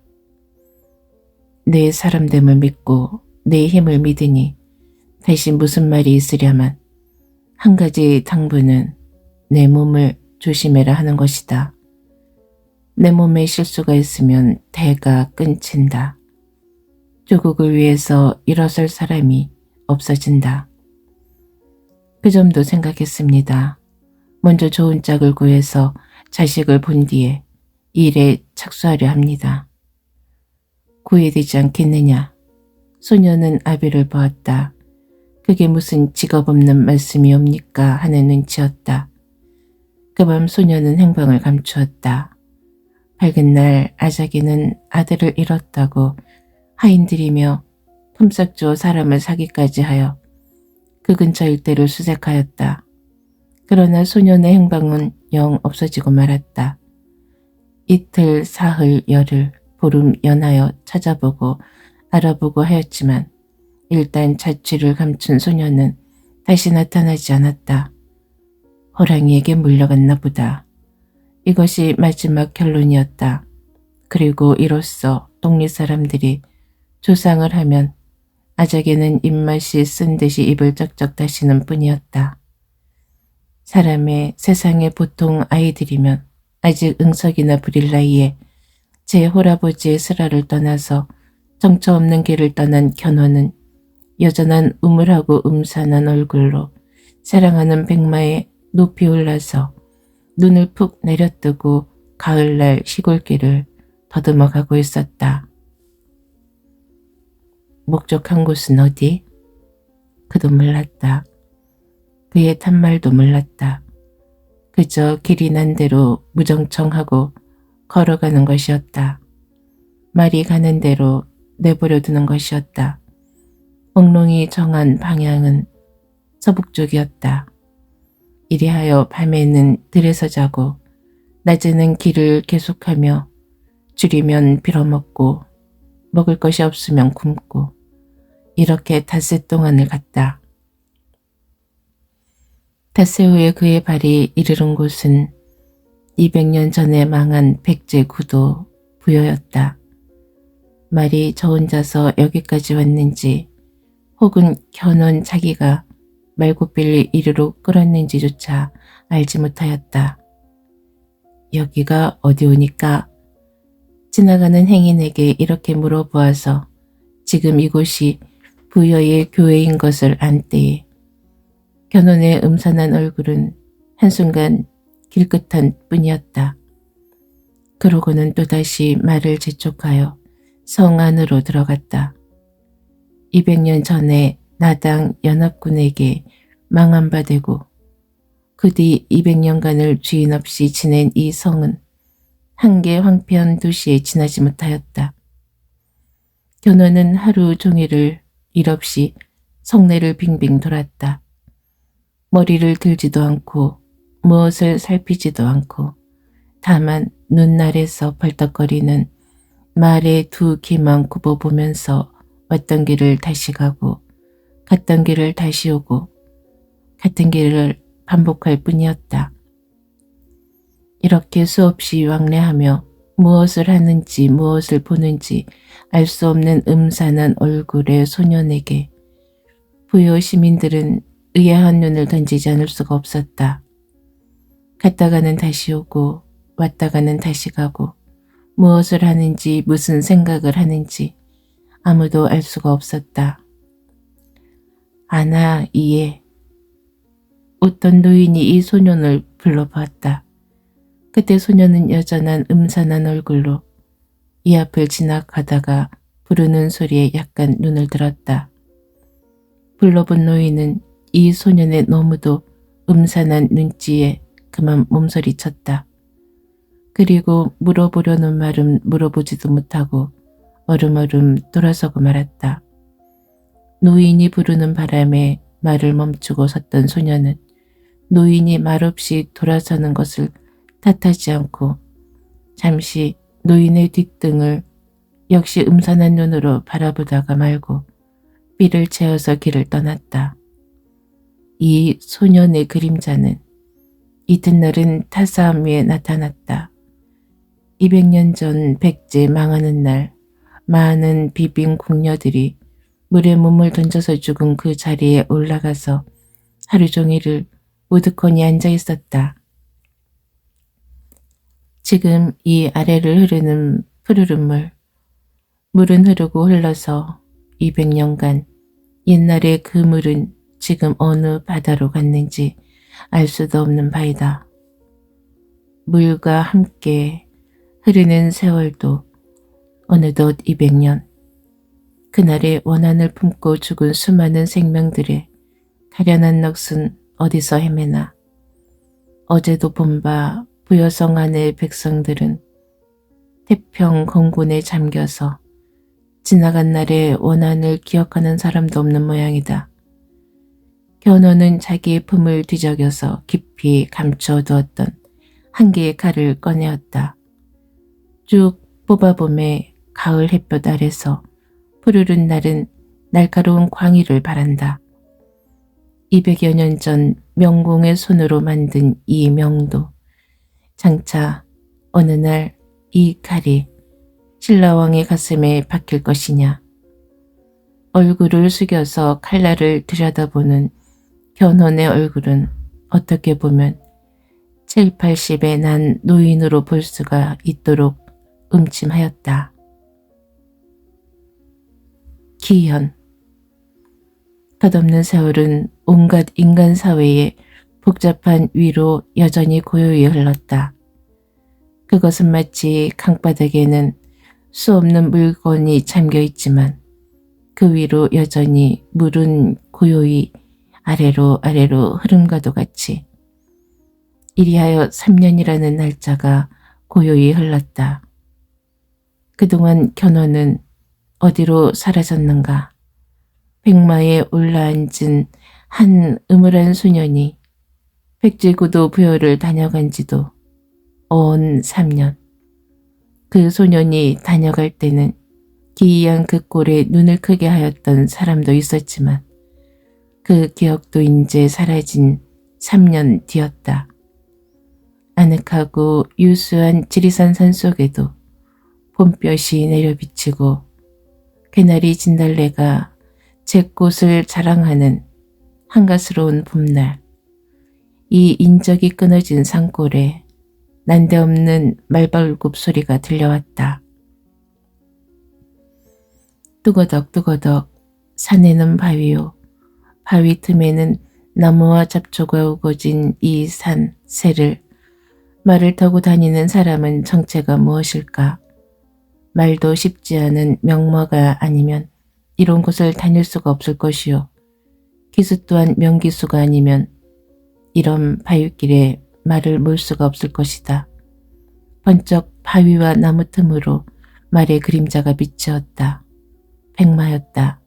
내 사람됨을 믿고 내 힘을 믿으니 다시 무슨 말이 있으랴만 한 가지 당부는 내 몸을 조심해라 하는 것이다. 내 몸에 실수가 있으면 대가 끊친다. 조국을 위해서 일어설 사람이 없어진다. 그 점도 생각했습니다. 먼저 좋은 짝을 구해서 자식을 본 뒤에 일에 착수하려 합니다. 구애되지 않겠느냐? 소녀는 아비를 보았다. 그게 무슨 직업 없는 말씀이옵니까 하는 눈치였다. 그 밤 소녀는 행방을 감추었다. 밝은 날 아자기는 아들을 잃었다고 하인들이며 품삯 주어 사람을 사기까지 하여 그 근처 일대를 수색하였다. 그러나 소년의 행방은 영 없어지고 말았다. 이틀, 사흘, 열흘, 보름 연하여 찾아보고 알아보고 하였지만 일단 자취를 감춘 소년은 다시 나타나지 않았다. 호랑이에게 물려갔나 보다. 이것이 마지막 결론이었다. 그리고 이로써 동리 사람들이 조상을 하면 아작에는 입맛이 쓴 듯이 입을 쩍쩍 다시는 뿐이었다. 사람의 세상의 보통 아이들이면 아직 응석이나 부릴 나이에 제 홀아버지의 슬하를 떠나서 정처 없는 길을 떠난 견호는 여전한 우물하고 음산한 얼굴로 사랑하는 백마에 높이 올라서 눈을 푹 내려뜨고 가을날 시골길을 더듬어 가고 있었다. 목적한 곳은 어디? 그도 몰랐다. 그의 탄말도 몰랐다. 그저 길이 난 대로 무정청하고 걸어가는 것이었다. 말이 가는 대로 내버려 두는 것이었다. 몽롱이 정한 방향은 서북쪽이었다. 이리하여 밤에는 들에서 자고 낮에는 길을 계속하며 줄이면 빌어먹고 먹을 것이 없으면 굶고 이렇게 닷새 동안을 갔다. 닷새 후에 그의 발이 이르른 곳은 200년 전에 망한 백제 구도 부여였다. 말이 저 혼자서 여기까지 왔는지 혹은 견원 자기가 말고빌리 이리로 끌었는지조차 알지 못하였다. 여기가 어디 오니까? 지나가는 행인에게 이렇게 물어보아서 지금 이곳이 부여의 교회인 것을 안 때에 견원의 음산한 얼굴은 한순간 길끗한 뿐이었다. 그러고는 또다시 말을 재촉하여 성 안으로 들어갔다. 200년 전에 나당 연합군에게 망한 바 되고 그 뒤 200년간을 주인 없이 지낸 이 성은 한개 황폐한 도시에 지나지 못하였다. 견호는 하루 종일을 일 없이 성내를 빙빙 돌았다. 머리를 들지도 않고 무엇을 살피지도 않고 다만 눈 아래서 벌떡거리는 말의 두 귀만 굽어보면서 왔던 길을 다시 가고 갔던 길을 다시 오고 같은 길을 반복할 뿐이었다. 이렇게 수없이 왕래하며 무엇을 하는지 무엇을 보는지 알 수 없는 음산한 얼굴의 소년에게 부여 시민들은 의아한 눈을 던지지 않을 수가 없었다. 갔다가는 다시 오고 왔다가는 다시 가고 무엇을 하는지 무슨 생각을 하는지 아무도 알 수가 없었다. 아나 이에 어떤 노인이 이 소년을 불러보았다. 그때 소년은 여전한 음산한 얼굴로 이 앞을 지나가다가 부르는 소리에 약간 눈을 들었다. 불러본 노인은 이 소년의 너무도 음산한 눈치에 그만 몸서리쳤다. 그리고 물어보려는 말은 물어보지도 못하고 얼음얼음 돌아서고 말았다. 노인이 부르는 바람에 말을 멈추고 섰던 소년은 노인이 말없이 돌아서는 것을 탓하지 않고 잠시 노인의 뒷등을 역시 음산한 눈으로 바라보다가 말고 삐를 채워서 길을 떠났다. 이 소년의 그림자는 이튿날은 타사암 위에 나타났다. 200년 전 백제 망하는 날 많은 비빈 궁녀들이 물에 몸을 던져서 죽은 그 자리에 올라가서 하루 종일을 우두커니 앉아 있었다. 지금 이 아래를 흐르는 푸르른 물은 흐르고 흘러서 200년간 옛날의 그 물은 지금 어느 바다로 갔는지 알 수도 없는 바이다. 물과 함께 흐르는 세월도 어느덧 200년. 그날의 원한을 품고 죽은 수많은 생명들의 가련한 넋은 어디서 헤매나. 어제도 본 바 부여성 안의 백성들은 태평 건곤에 잠겨서 지나간 날의 원한을 기억하는 사람도 없는 모양이다. 견호는 자기의 품을 뒤적여서 깊이 감춰두었던 한 개의 칼을 꺼내었다. 쭉 뽑아봄에 가을 햇볕 아래서 푸르른 날은 날카로운 광희를 바란다. 200여 년 전 명공의 손으로 만든 이 명도 장차 어느 날 이 칼이 신라왕의 가슴에 박힐 것이냐. 얼굴을 숙여서 칼날을 들여다보는 견훤의 얼굴은 어떻게 보면 7, 80의 난 노인으로 볼 수가 있도록 음침하였다. 기현. 덧없는 세월은 온갖 인간 사회의 복잡한 위로 여전히 고요히 흘렀다. 그것은 마치 강바닥에는 수없는 물건이 잠겨 있지만 그 위로 여전히 물은 고요히 아래로 흐름과도 같이 이리하여 3년이라는 날짜가 고요히 흘렀다. 그동안 견훤은 어디로 사라졌는가. 백마에 올라앉은 한 음울한 소년이 백제고도 부여를 다녀간 지도 온 3년. 그 소년이 다녀갈 때는 기이한 그 꼴에 눈을 크게 하였던 사람도 있었지만 그 기억도 이제 사라진 3년 뒤였다. 아늑하고 유수한 지리산 산속에도 봄볕이 내려비치고 개나리 진달래가 잿꽃을 자랑하는 한가스러운 봄날, 이 인적이 끊어진 산골에 난데없는 말발굽 소리가 들려왔다. 뚜거덕 산에는 바위요. 바위 틈에는 나무와 잡초가 우거진 이 산, 새를 말을 타고 다니는 사람은 정체가 무엇일까? 말도 쉽지 않은 명머가 아니면 이런 곳을 다닐 수가 없을 것이요. 기수 또한 명기수가 아니면 이런 바위길에 말을 몰 수가 없을 것이다. 번쩍 바위와 나무 틈으로 말의 그림자가 비치었다. 백마였다.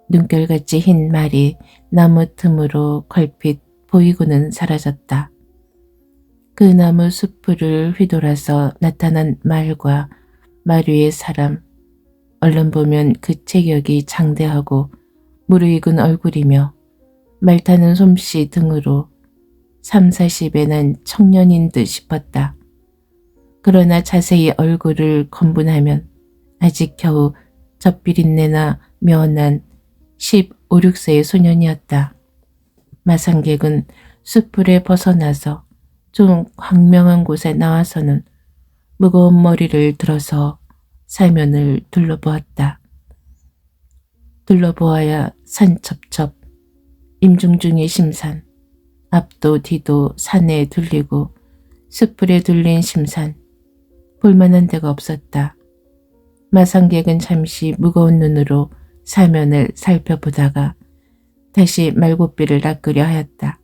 눈결같이 흰 말이 나무 틈으로 걸핏 보이고는 사라졌다. 그 나무 숲을 휘돌아서 나타난 말과 말 위의 사람, 얼른 보면 그 체격이 장대하고 무르익은 얼굴이며 말 타는 솜씨 등으로 30-40에 난 청년인 듯 싶었다. 그러나 자세히 얼굴을 검분하면 아직 겨우 젖비린내나 면한 15-16세의 소년이었다. 마상객은 숲풀에 벗어나서 좀 광명한 곳에 나와서는 무거운 머리를 들어서 사면을 둘러보았다. 둘러보아야 산첩첩, 임중중의 심산, 앞도 뒤도 산에 둘리고 숲풀에 둘린 심산, 볼만한 데가 없었다. 마상객은 잠시 무거운 눈으로 사면을 살펴보다가 다시 말고삐를 낚으려 하였다.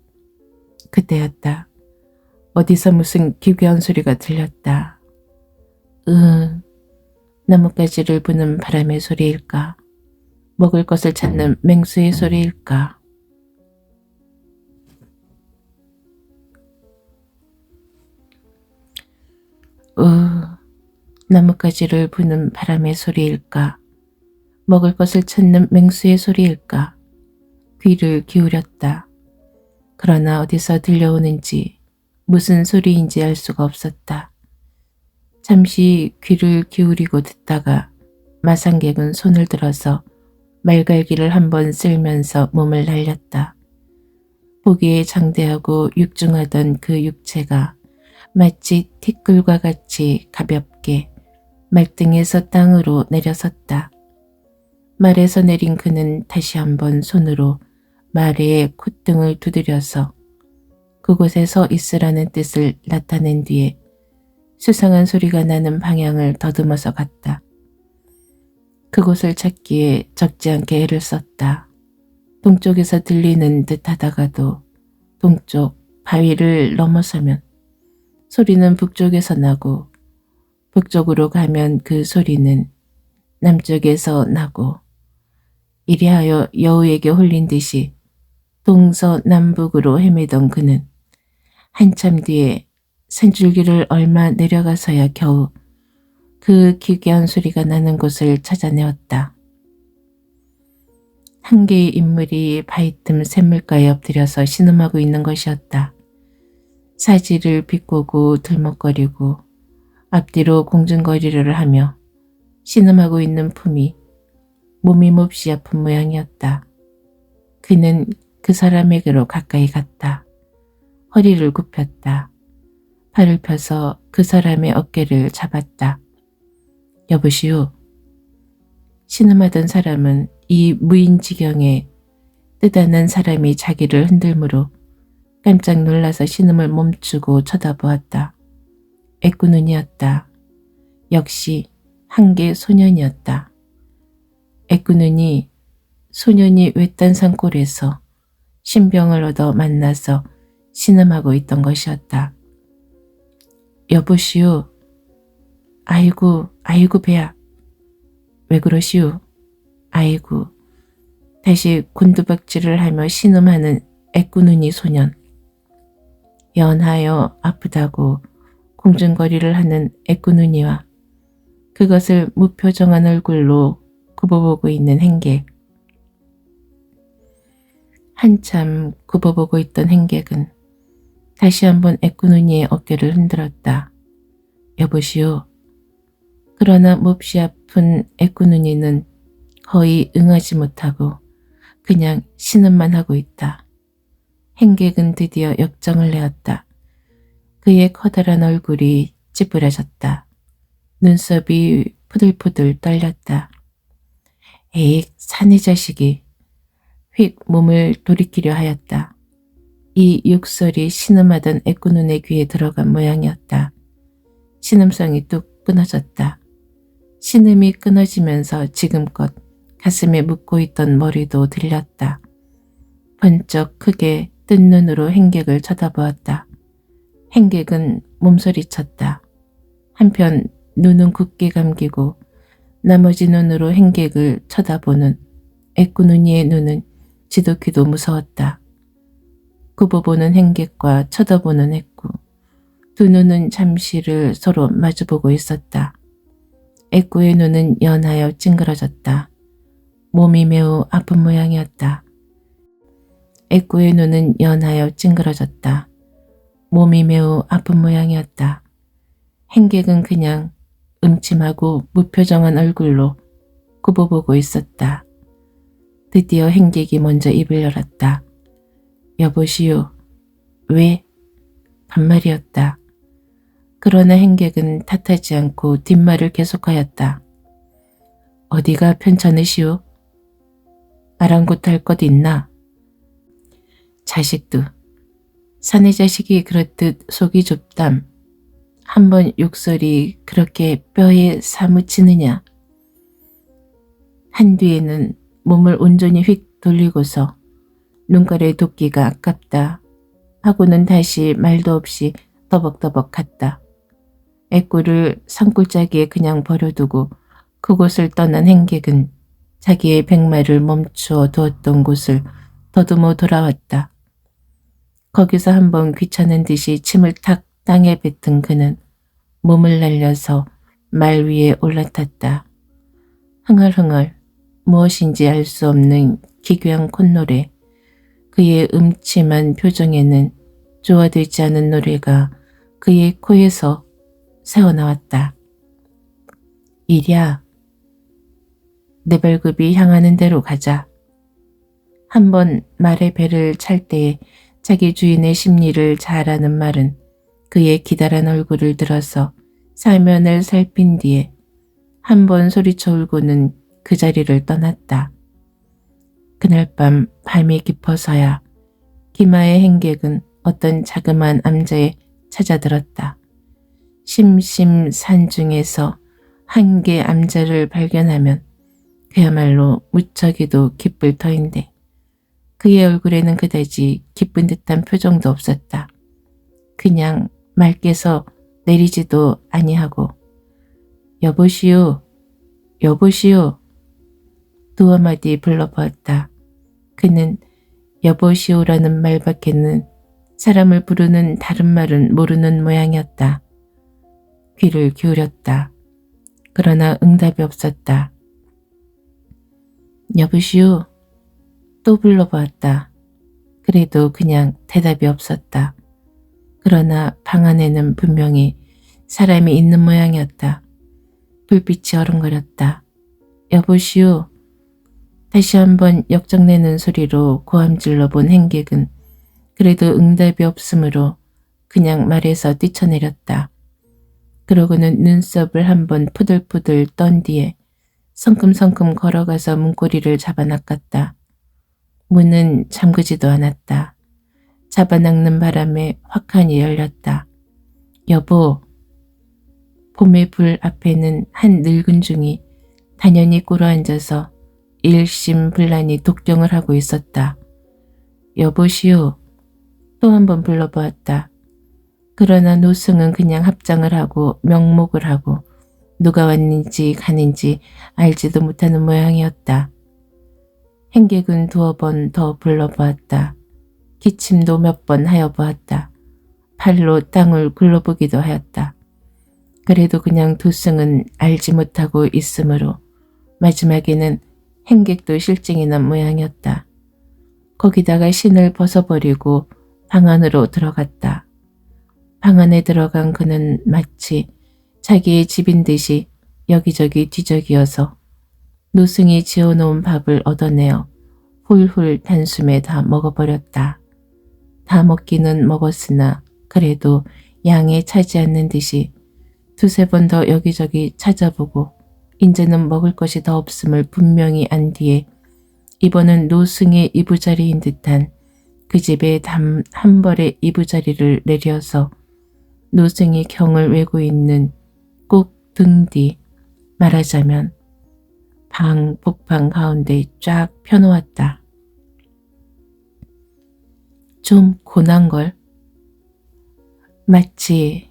그때였다. 어디서 무슨 기괴한 소리가 들렸다. 나뭇가지를 부는 바람의 소리일까? 먹을 것을 찾는 맹수의 소리일까? 나뭇가지를 부는 바람의 소리일까? 먹을 것을 찾는 맹수의 소리일까? 귀를 기울였다. 그러나 어디서 들려오는지 무슨 소리인지 알 수가 없었다. 잠시 귀를 기울이고 듣다가 마상객은 손을 들어서 말갈기를 한번 쓸면서 몸을 날렸다. 보기에 장대하고 육중하던 그 육체가 마치 티끌과 같이 가볍게 말등에서 땅으로 내려섰다. 말에서 내린 그는 다시 한번 손으로 말의 콧등을 두드려서 그곳에 서 있으라는 뜻을 나타낸 뒤에 수상한 소리가 나는 방향을 더듬어서 갔다. 그곳을 찾기에 적지 않게 애를 썼다. 동쪽에서 들리는 듯 하다가도 동쪽 바위를 넘어서면 소리는 북쪽에서 나고 북쪽으로 가면 그 소리는 남쪽에서 나고 이리하여 여우에게 홀린 듯이 동서남북으로 헤매던 그는 한참 뒤에 산줄기를 얼마 내려가서야 겨우 그 기괴한 소리가 나는 곳을 찾아내었다. 한 개의 인물이 바위틈 샘물가에 엎드려서 신음하고 있는 것이었다. 사지를 비꼬고 들먹거리고 앞뒤로 공중거리를 하며 신음하고 있는 품이 몸이 몹시 아픈 모양이었다. 그는 그 사람에게로 가까이 갔다. 허리를 굽혔다. 팔을 펴서 그 사람의 어깨를 잡았다. 여보시오. 신음하던 사람은 이 무인지경에 뜨다는 사람이 자기를 흔들므로 깜짝 놀라서 신음을 멈추고 쳐다보았다. 애꾸눈이었다. 역시 한계 소년이었다. 애꾸눈이 소년이 외딴 산골에서 신병을 얻어 만나서 신음하고 있던 것이었다. 여보시오. 아이고 배야. 왜 그러시오? 아이고. 다시 곤두박질을 하며 신음하는 애꾸눈이 소년. 연하여 아프다고 공중거리를 하는 애꾸눈이와 그것을 무표정한 얼굴로 굽어보고 있는 행객. 한참 굽어보고 있던 행객은 다시 한번 애꾸눈이의 어깨를 흔들었다. 여보시오. 그러나 몹시 아픈 애꾸눈이는 거의 응하지 못하고 그냥 신음만 하고 있다. 행객은 드디어 역정을 내었다. 그의 커다란 얼굴이 찌푸려졌다. 눈썹이 푸들푸들 떨렸다. 에익, 사내 자식이. 휙 몸을 돌이키려 하였다. 이 욕설이 신음하던 애꾸눈의 귀에 들어간 모양이었다. 신음성이 뚝 끊어졌다. 신음이 끊어지면서 지금껏 가슴에 묻고 있던 머리도 들렸다. 번쩍 크게 뜬 눈으로 행객을 쳐다보았다. 행객은 몸서리쳤다. 한편 눈은 굳게 감기고 나머지 눈으로 행객을 쳐다보는 애꾸눈이의 눈은 지독히도 무서웠다. 굽어보는 행객과 쳐다보는 애꾸. 두 눈은 잠시를 서로 마주보고 있었다. 애꾸의 눈은 연하여 찡그러졌다. 몸이 매우 아픈 모양이었다. 애꾸의 눈은 연하여 찡그러졌다. 몸이 매우 아픈 모양이었다. 행객은 그냥 음침하고 무표정한 얼굴로 굽어보고 있었다. 드디어 행객이 먼저 입을 열었다. 여보시오. 왜? 반말이었다. 그러나 행객은 탓하지 않고 뒷말을 계속하였다. 어디가 편찮으시오? 아랑곳할 것 있나? 자식도. 사내 자식이 그렇듯 속이 좁담. 한번 욕설이 그렇게 뼈에 사무치느냐. 한뒤에는 몸을 온전히 휙 돌리고서 눈가에 도끼가 아깝다 하고는 다시 말도 없이 더벅더벅 갔다. 애꾸를 산골짜기에 그냥 버려두고 그곳을 떠난 행객은 자기의 백마를 멈추어 두었던 곳을 더듬어 돌아왔다. 거기서 한번 귀찮은 듯이 침을 탁 땅에 뱉은 그는 몸을 날려서 말 위에 올라탔다. 흥얼흥얼 무엇인지 알 수 없는 기괴한 콧노래. 그의 음침한 표정에는 조화되지 않은 노래가 그의 코에서 새어나왔다. 이랴. 내 발굽이 향하는 대로 가자. 한번 말의 배를 찰 때에 자기 주인의 심리를 잘 아는 말은 그의 기다란 얼굴을 들어서 사면을 살핀 뒤에 한번 소리쳐 울고는 그 자리를 떠났다. 그날 밤 밤이 깊어서야 기마의 행객은 어떤 자그마한 암자에 찾아들었다. 심심산중에서 한 개 암자를 발견하면 그야말로 무척이도 기쁠 터인데 그의 얼굴에는 그다지 기쁜 듯한 표정도 없었다. 그냥 맑게서 내리지도 아니하고 여보시오, 여보시오 두어 마디 불러보았다. 그는 여보시오라는 말밖에는 사람을 부르는 다른 말은 모르는 모양이었다. 귀를 기울였다. 그러나 응답이 없었다. 여보시오 또 불러보았다. 그래도 그냥 대답이 없었다. 그러나 방 안에는 분명히 사람이 있는 모양이었다. 불빛이 어른거렸다. 여보시오. 다시 한번 역정내는 소리로 고함질러 본 행객은 그래도 응답이 없으므로 그냥 말에서 뛰쳐내렸다. 그러고는 눈썹을 한번 푸들푸들 떤 뒤에 성큼성큼 걸어가서 문고리를 잡아낚았다. 문은 잠그지도 않았다. 잡아낚는 바람에 확하니 열렸다. 여보. 봄의 불 앞에는 한 늙은 중이 단연히 꿇어앉아서 일심불란히 독경을 하고 있었다. 여보시오. 또 한 번 불러보았다. 그러나 노승은 그냥 합장을 하고 명목을 하고 누가 왔는지 가는지 알지도 못하는 모양이었다. 행객은 두어 번 더 불러보았다. 기침도 몇 번 하여보았다. 팔로 땅을 굴러보기도 하였다. 그래도 그냥 도승은 알지 못하고 있으므로 마지막에는 행객도 실증이 난 모양이었다. 거기다가 신을 벗어버리고 방 안으로 들어갔다. 방 안에 들어간 그는 마치 자기의 집인 듯이 여기저기 뒤적이어서 노승이 지어놓은 밥을 얻어내어 훌훌 단숨에 다 먹어버렸다. 다 먹기는 먹었으나 그래도 양에 차지 않는 듯이 두세 번 더 여기저기 찾아보고 이제는 먹을 것이 더 없음을 분명히 안 뒤에 이번은 노승의 이부자리인 듯한 그 집에 담 한 벌의 이부자리를 내려서 노승이 경을 외고 있는 꼭 등 뒤, 말하자면 방 복방 가운데 쫙 펴놓았다. 좀 고난걸. 마치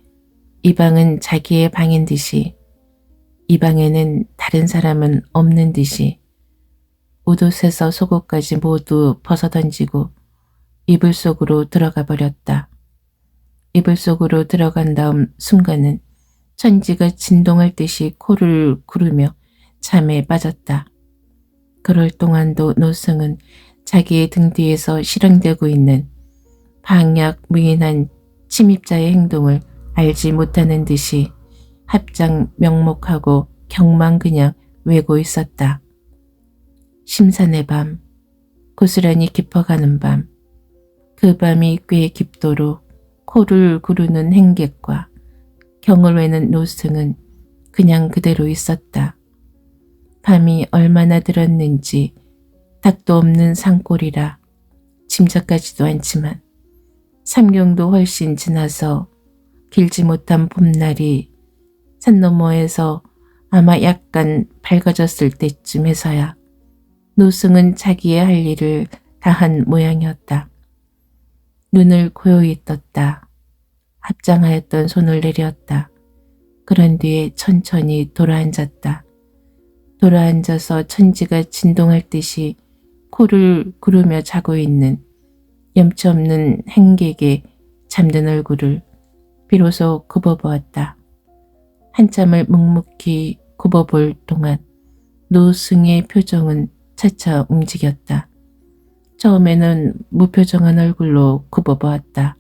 이 방은 자기의 방인 듯이 이 방에는 다른 사람은 없는 듯이 옷옷에서 속옷까지 모두 벗어던지고 이불 속으로 들어가 버렸다. 이불 속으로 들어간 다음 순간은 천지가 진동할 듯이 코를 구르며 잠에 빠졌다. 그럴 동안도 노승은 자기의 등 뒤에서 실행되고 있는 방약무인한 침입자의 행동을 알지 못하는 듯이 합장 명목하고 경만 그냥 외고 있었다. 심산의 밤, 고스란히 깊어가는 밤, 그 밤이 꽤 깊도록 코를 구르는 행객과 경을 외는 노승은 그냥 그대로 있었다. 밤이 얼마나 들었는지 닭도 없는 산골이라 짐작하지도 않지만 삼경도 훨씬 지나서 길지 못한 봄날이 산 너머에서 아마 약간 밝아졌을 때쯤에서야 노승은 자기의 할 일을 다한 모양이었다. 눈을 고요히 떴다. 합장하였던 손을 내렸다. 그런 뒤에 천천히 돌아앉았다. 돌아앉아서 천지가 진동할 듯이 코를 구르며 자고 있는 염치 없는 행객의 잠든 얼굴을 비로소 굽어보았다. 한참을 묵묵히 굽어볼 동안 노승의 표정은 차차 움직였다. 처음에는 무표정한 얼굴로 굽어보았다.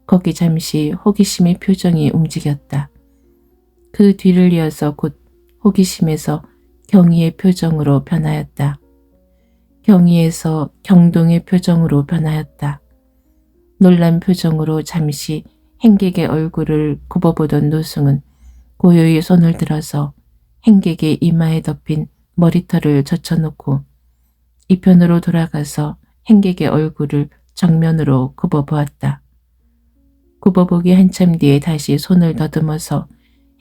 거기 잠시 호기심의 표정이 움직였다. 그 뒤를 이어서 곧 호기심에서 경의의 표정으로 변하였다. 경의에서 경동의 표정으로 변하였다. 놀란 표정으로 잠시 행객의 얼굴을 굽어보던 노승은 고요히 손을 들어서 행객의 이마에 덮인 머리털을 젖혀놓고 이편으로 돌아가서 행객의 얼굴을 정면으로 굽어보았다. 굽어보기 한참 뒤에 다시 손을 더듬어서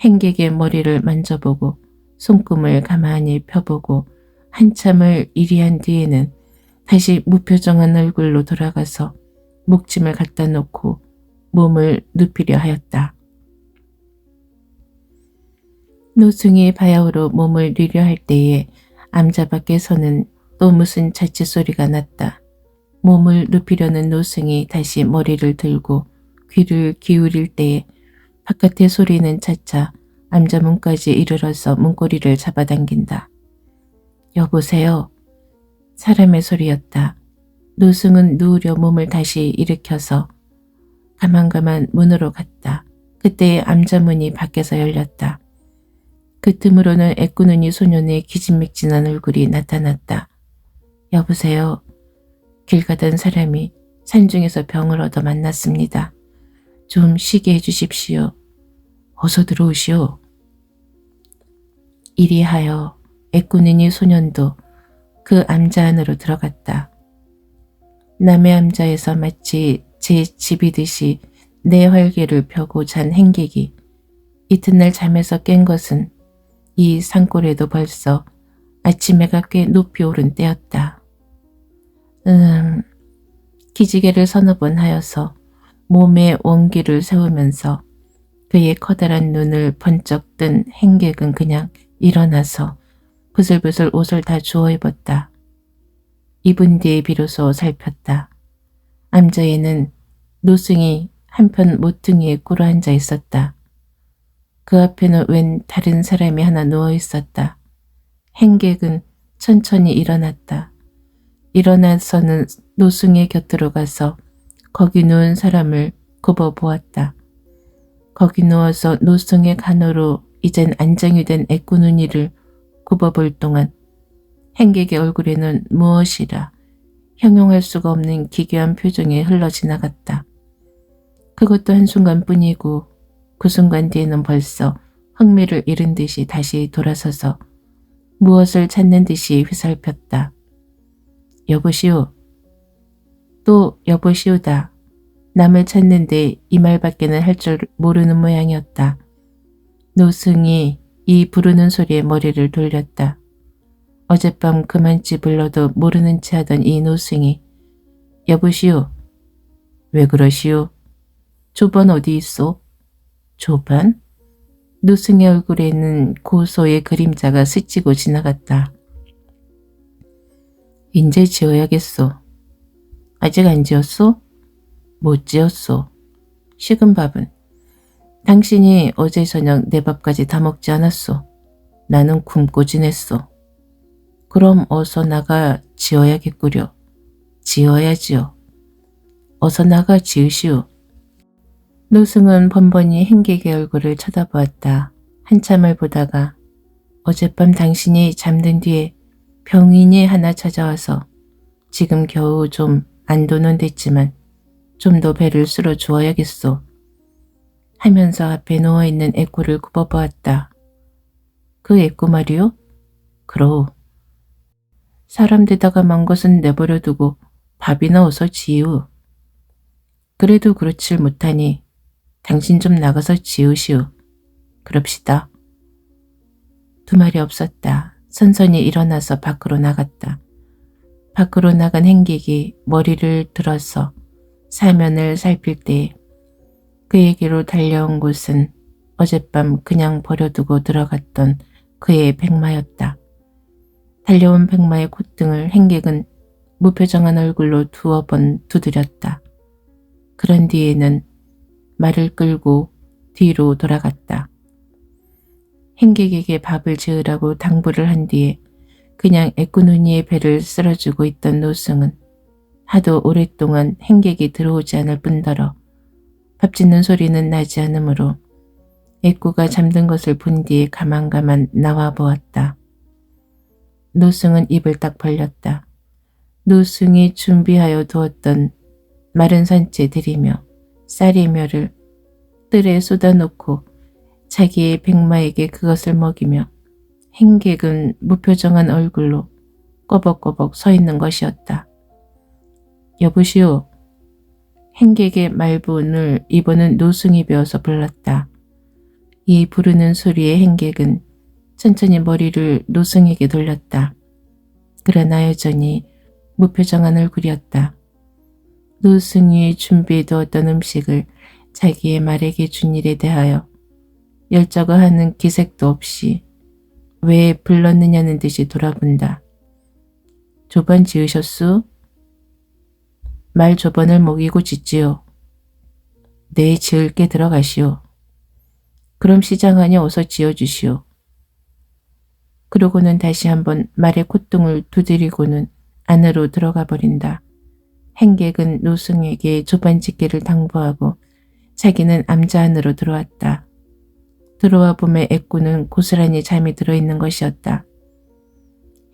행객의 머리를 만져보고 손금을 가만히 펴보고 한참을 이리한 뒤에는 다시 무표정한 얼굴로 돌아가서 목짐을 갖다 놓고 몸을 눕히려 하였다. 노승이 바야흐로 몸을 뉘려 할 때에 암자 밖에서는 또 무슨 자칫 소리가 났다. 몸을 눕히려는 노승이 다시 머리를 들고 귀를 기울일 때에 바깥의 소리는 차차 암자문까지 이르러서 문고리를 잡아당긴다. 여보세요. 사람의 소리였다. 노승은 누우려 몸을 다시 일으켜서 가만가만 문으로 갔다. 그때 암자문이 밖에서 열렸다. 그 틈으로는 애꾸는 이 소년의 기진맥진한 얼굴이 나타났다. 여보세요. 길 가던 사람이 산중에서 병을 얻어 만났습니다. 좀 쉬게 해주십시오. 어서 들어오시오. 이리하여 애꾸는이 소년도 그 암자 안으로 들어갔다. 남의 암자에서 마치 제 집이듯이 내 활개를 펴고 잔 행객이 이튿날 잠에서 깬 것은 이 산골에도 벌써 아침 해가 꽤 높이 오른 때였다. 기지개를 서너 번 하여서 몸에 원기를 세우면서 그의 커다란 눈을 번쩍 뜬 행객은 그냥 일어나서 부슬부슬 옷을 다 주워 입었다. 입은 뒤에 비로소 살폈다. 암자에는 노승이 한편 모퉁이에 꿇어앉아 있었다. 그 앞에는 웬 다른 사람이 하나 누워 있었다. 행객은 천천히 일어났다. 일어나서는 노승의 곁으로 가서 거기 누운 사람을 굽어 보았다. 거기 누워서 노승의 간호로 이젠 안정이 된 애꾸눈이를 굽어볼 동안 행객의 얼굴에는 무엇이라 형용할 수가 없는 기괴한 표정이 흘러 지나갔다. 그것도 한순간뿐이고 그 순간 뒤에는 벌써 흥미를 잃은 듯이 다시 돌아서서 무엇을 찾는 듯이 휘살폈다. 여보시오. 또 여보시오다. 남을 찾는데 이 말밖에는 할 줄 모르는 모양이었다. 노승이 이 부르는 소리에 머리를 돌렸다. 어젯밤 그만치 불러도 모르는 체 하던 이 노승이 여보시오. 왜 그러시오? 조반 어디 있소? 조반? 노승의 얼굴에는 고소의 그림자가 스치고 지나갔다. 인제 지어야겠소. 아직 안 지었소? 못 지었소. 식은 밥은? 당신이 어제 저녁 내 밥까지 다 먹지 않았소. 나는 굶고 지냈소. 그럼 어서 나가 지어야겠구려. 지어야지요. 어서 나가 지으시오. 노승은 번번이 행객의 얼굴을 쳐다보았다. 한참을 보다가 어젯밤 당신이 잠든 뒤에 병인이 하나 찾아와서 지금 겨우 좀 안도는 됐지만 좀 더 배를 쓸어 주어야겠소. 하면서 앞에 누워있는 애꾸를 굽어보았다. 그 애꾸 말이요? 그러오. 사람 되다가 만 것은 내버려 두고 밥이나 어서 지으오. 그래도 그렇질 못하니 당신 좀 나가서 지으시오. 그럽시다. 두 말이 없었다. 선선히 일어나서 밖으로 나갔다. 밖으로 나간 행객이 머리를 들어서 사면을 살필 때 그에게로 달려온 곳은 어젯밤 그냥 버려두고 들어갔던 그의 백마였다. 달려온 백마의 콧등을 행객은 무표정한 얼굴로 두어 번 두드렸다. 그런 뒤에는 말을 끌고 뒤로 돌아갔다. 행객에게 밥을 지으라고 당부를 한 뒤에 그냥 애꾸눈이의 배를 쓸어주고 있던 노승은 하도 오랫동안 행객이 들어오지 않을 뿐더러 밥 짓는 소리는 나지 않으므로 애꾸가 잠든 것을 본 뒤에 가만가만 나와 보았다. 노승은 입을 딱 벌렸다. 노승이 준비하여 두었던 마른 산채 들이며 쌀이며를 뜰에 쏟아놓고 자기의 백마에게 그것을 먹이며 행객은 무표정한 얼굴로 꺼벅꺼벅 서 있는 것이었다. 여보시오. 행객의 말문을 이번은 노승이 베어서 불렀다. 이 부르는 소리에 행객은 천천히 머리를 노승에게 돌렸다. 그러나 여전히 무표정한 얼굴이었다. 노승이 준비해 두었던 음식을 자기의 말에게 준 일에 대하여 열적어 하는 기색도 없이 왜 불렀느냐는 듯이 돌아본다. 조반 지으셨소? 말 조반을 먹이고 짓지요. 네, 지을게 들어가시오. 그럼 시장하니 어서 지어주시오. 그러고는 다시 한번 말의 콧등을 두드리고는 안으로 들어가 버린다. 행객은 노승에게 조반 짓기를 당부하고 자기는 암자 안으로 들어왔다. 들어와 보매 애꾸는 고스란히 잠이 들어있는 것이었다.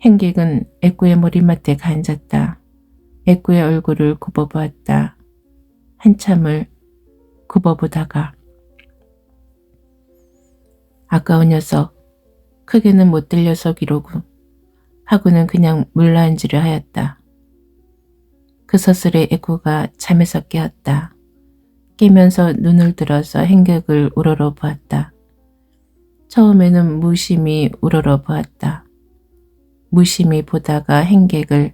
행객은 애꾸의 머리맡에 앉았다. 애꾸의 얼굴을 굽어보았다. 한참을 굽어보다가 아까운 녀석, 크게는 못 들려서 기로구 하고는 그냥 물러앉으려 하였다. 그 서슬에 애꾸가 잠에서 깨었다. 깨면서 눈을 들어서 행객을 우러러 보았다. 처음에는 무심히 우러러 보았다. 무심히 보다가 행객을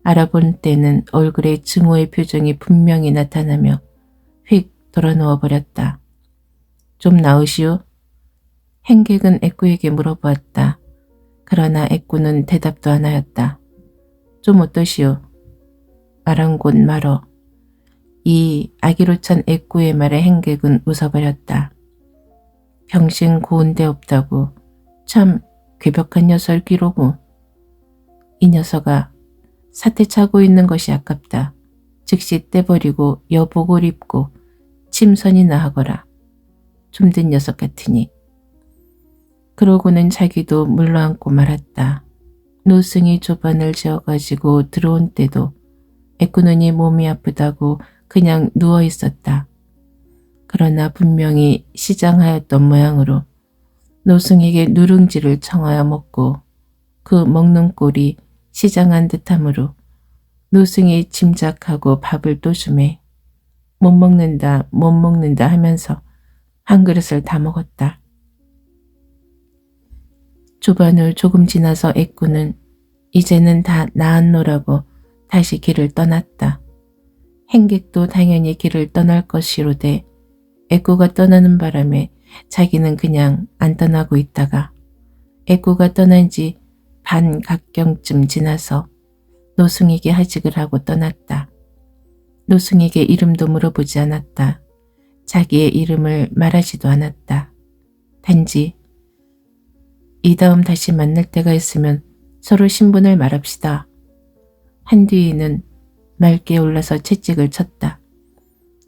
알아본 때는 얼굴에 증오의 표정이 분명히 나타나며 휙 돌아누워 버렸다. 좀 나으시오? 행객은 애꾸에게 물어보았다. 그러나 애꾸는 대답도 안 하였다. 좀 어떠시오? 말한 곳 말어. 이 아기로 찬 애꾸의 말에 행객은 웃어버렸다. 병신 고운데 없다고. 참 괴벽한 녀석이로구. 이 녀석아, 사태 차고 있는 것이 아깝다. 즉시 떼버리고 여복을 입고 침선이나 하거라. 좀든 녀석 같으니. 그러고는 자기도 물러앉고 말았다. 노승이 조반을 지어가지고 들어온 때도 애꾸눈이 몸이 아프다고 그냥 누워 있었다. 그러나 분명히 시장하였던 모양으로 노승에게 누룽지를 청하여 먹고 그 먹는 꼴이 시장한 듯하므로 노승이 짐작하고 밥을 또 주매 못 먹는다 못 먹는다 하면서 한 그릇을 다 먹었다. 조반을 조금 지나서 애꾸는 이제는 다 나았노라고 다시 길을 떠났다. 행객도 당연히 길을 떠날 것이로되 애꾸가 떠나는 바람에 자기는 그냥 안 떠나고 있다가 애꾸가 떠난 지 반각경쯤 지나서 노승에게 하직을 하고 떠났다. 노승에게 이름도 물어보지 않았다. 자기의 이름을 말하지도 않았다. 단지 이 다음 다시 만날 때가 있으면 서로 신분을 말합시다. 한 뒤에는 맑게 올라서 채찍을 쳤다.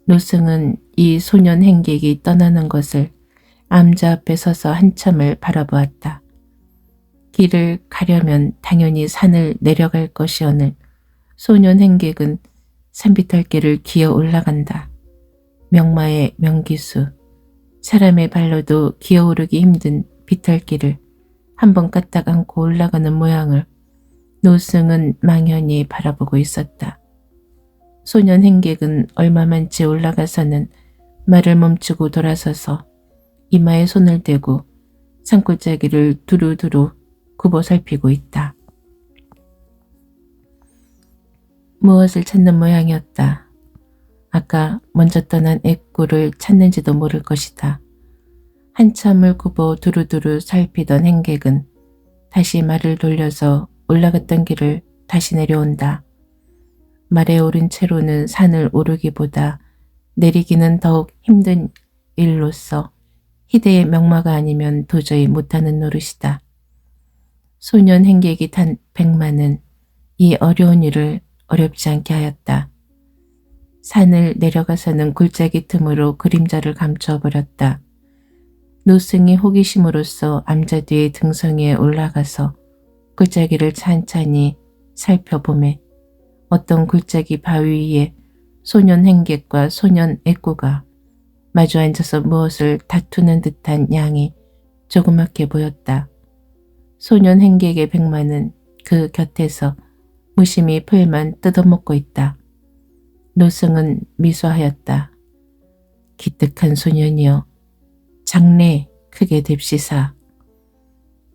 노승은 이 소년 행객이 떠나는 것을 암자 앞에 서서 한참을 바라보았다. 길을 가려면 당연히 산을 내려갈 것이오늘 소년 행객은 산비탈길을 기어 올라간다. 명마의 명기수, 사람의 발로도 기어오르기 힘든 비탈길을 한번 까딱 안고 올라가는 모양을 노승은 망연히 바라보고 있었다. 소년 행객은 얼마만치 올라가서는 말을 멈추고 돌아서서 이마에 손을 대고 산골짜기를 두루두루 굽어 살피고 있다. 무엇을 찾는 모양이었다. 아까 먼저 떠난 애꾸를 찾는지도 모를 것이다. 한참을 굽어 두루두루 살피던 행객은 다시 말을 돌려서 올라갔던 길을 다시 내려온다. 말에 오른 채로는 산을 오르기보다 내리기는 더욱 힘든 일로서 희대의 명마가 아니면 도저히 못하는 노릇이다. 소년 행객이 탄 백마는 이 어려운 일을 어렵지 않게 하였다. 산을 내려가서는 골짜기 틈으로 그림자를 감춰버렸다. 노승이 호기심으로써 암자 뒤의 등성이에 올라가서 골짜기를 찬찬히 살펴보매 어떤 골짜기 바위 위에 소년 행객과 소년 애꾸가 마주 앉아서 무엇을 다투는 듯한 양이 조그맣게 보였다. 소년 행객의 백마는 그 곁에서 무심히 풀만 뜯어먹고 있다. 노승은 미소하였다. 기특한 소년이여, 장래 크게 됩시사.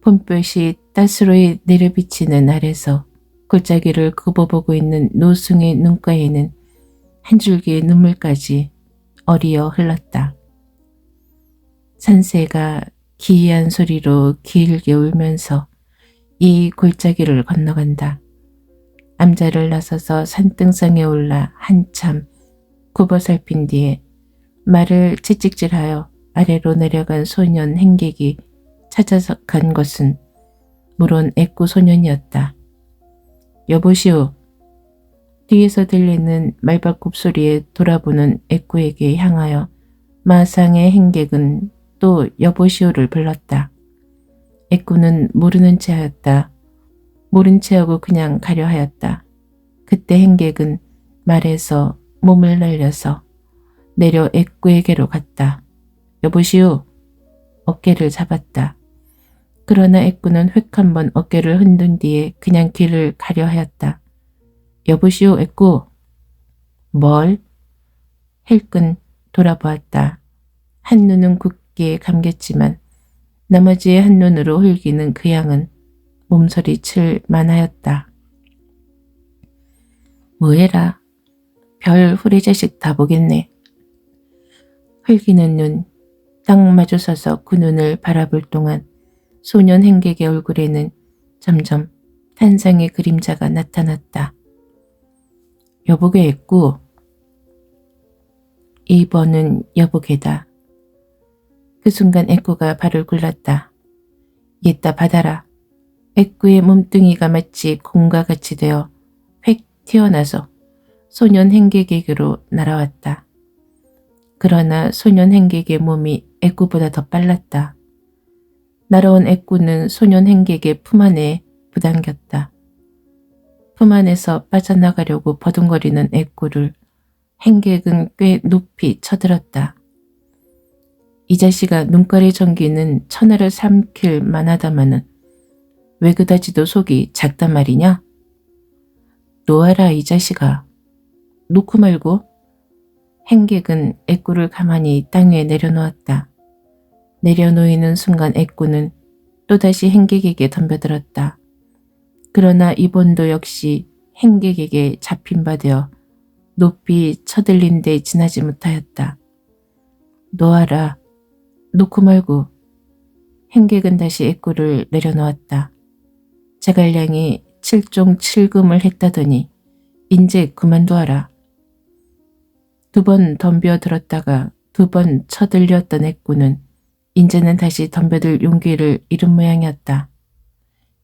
봄볕이 따스로이 내려비치는 아래서 골짜기를 굽어보고 있는 노승의 눈가에는 한 줄기의 눈물까지 어리어 흘렀다. 산새가 기이한 소리로 길게 울면서 이 골짜기를 건너간다. 암자를 나서서 산등성에 올라 한참 굽어 살핀 뒤에 말을 채찍질하여 아래로 내려간 소년 행객이 찾아서 간 것은 물론 애꾸 소년이었다. 여보시오. 뒤에서 들리는 말발굽 소리에 돌아보는 애꾸에게 향하여 마상의 행객은 또 여보시오를 불렀다. 애꾸는 모르는 채 하였다. 모른 채 하고 그냥 가려 하였다. 그때 행객은 말에서 몸을 날려서 내려 애꾸에게로 갔다. 여보시오. 어깨를 잡았다. 그러나 애꾸는 획 한번 어깨를 흔든 뒤에 그냥 길을 가려 하였다. 여보시오 애꾸. 뭘? 헬끈 돌아보았다. 한눈은 굳게 감겼지만 나머지의 한눈으로 흘기는 그 양은 몸서리칠 만하였다. 뭐해라. 별 후레자식 다 보겠네. 흘기는 눈, 딱 마주서서 그 눈을 바라볼 동안 소년 행객의 얼굴에는 점점 탄상의 그림자가 나타났다. 여보게 애꾸. 2번은 여보게다. 그 순간 애꾸가 발을 굴렀다. 얘따 받아라. 애꾸의 몸뚱이가 마치 공과 같이 되어 획 튀어나서 소년 행객에게로 날아왔다. 그러나 소년 행객의 몸이 애꾸보다 더 빨랐다. 날아온 애꾸는 소년 행객의 품 안에 부당겼다. 품 안에서 빠져나가려고 버둥거리는 애꾸를 행객은 꽤 높이 쳐들었다. 이 자식아 눈깔의 전기는 천하를 삼킬 만하다마는 왜 그다지도 속이 작단 말이냐? 놓아라 이 자식아. 놓고 말고. 행객은 애꾸를 가만히 땅 위에 내려놓았다. 내려놓이는 순간 애꾸는 또다시 행객에게 덤벼들었다. 그러나 이번도 역시 행객에게 잡힌 바 되어 높이 쳐들린 데 지나지 못하였다. 놓아라. 놓고 말고. 행객은 다시 애꾸를 내려놓았다. 제갈량이 7종 7금을 했다더니 인제 그만두어라. 2번 덤벼들었다가 2번 쳐들렸던 애꾸는 인제는 다시 덤벼들 용기를 잃은 모양이었다.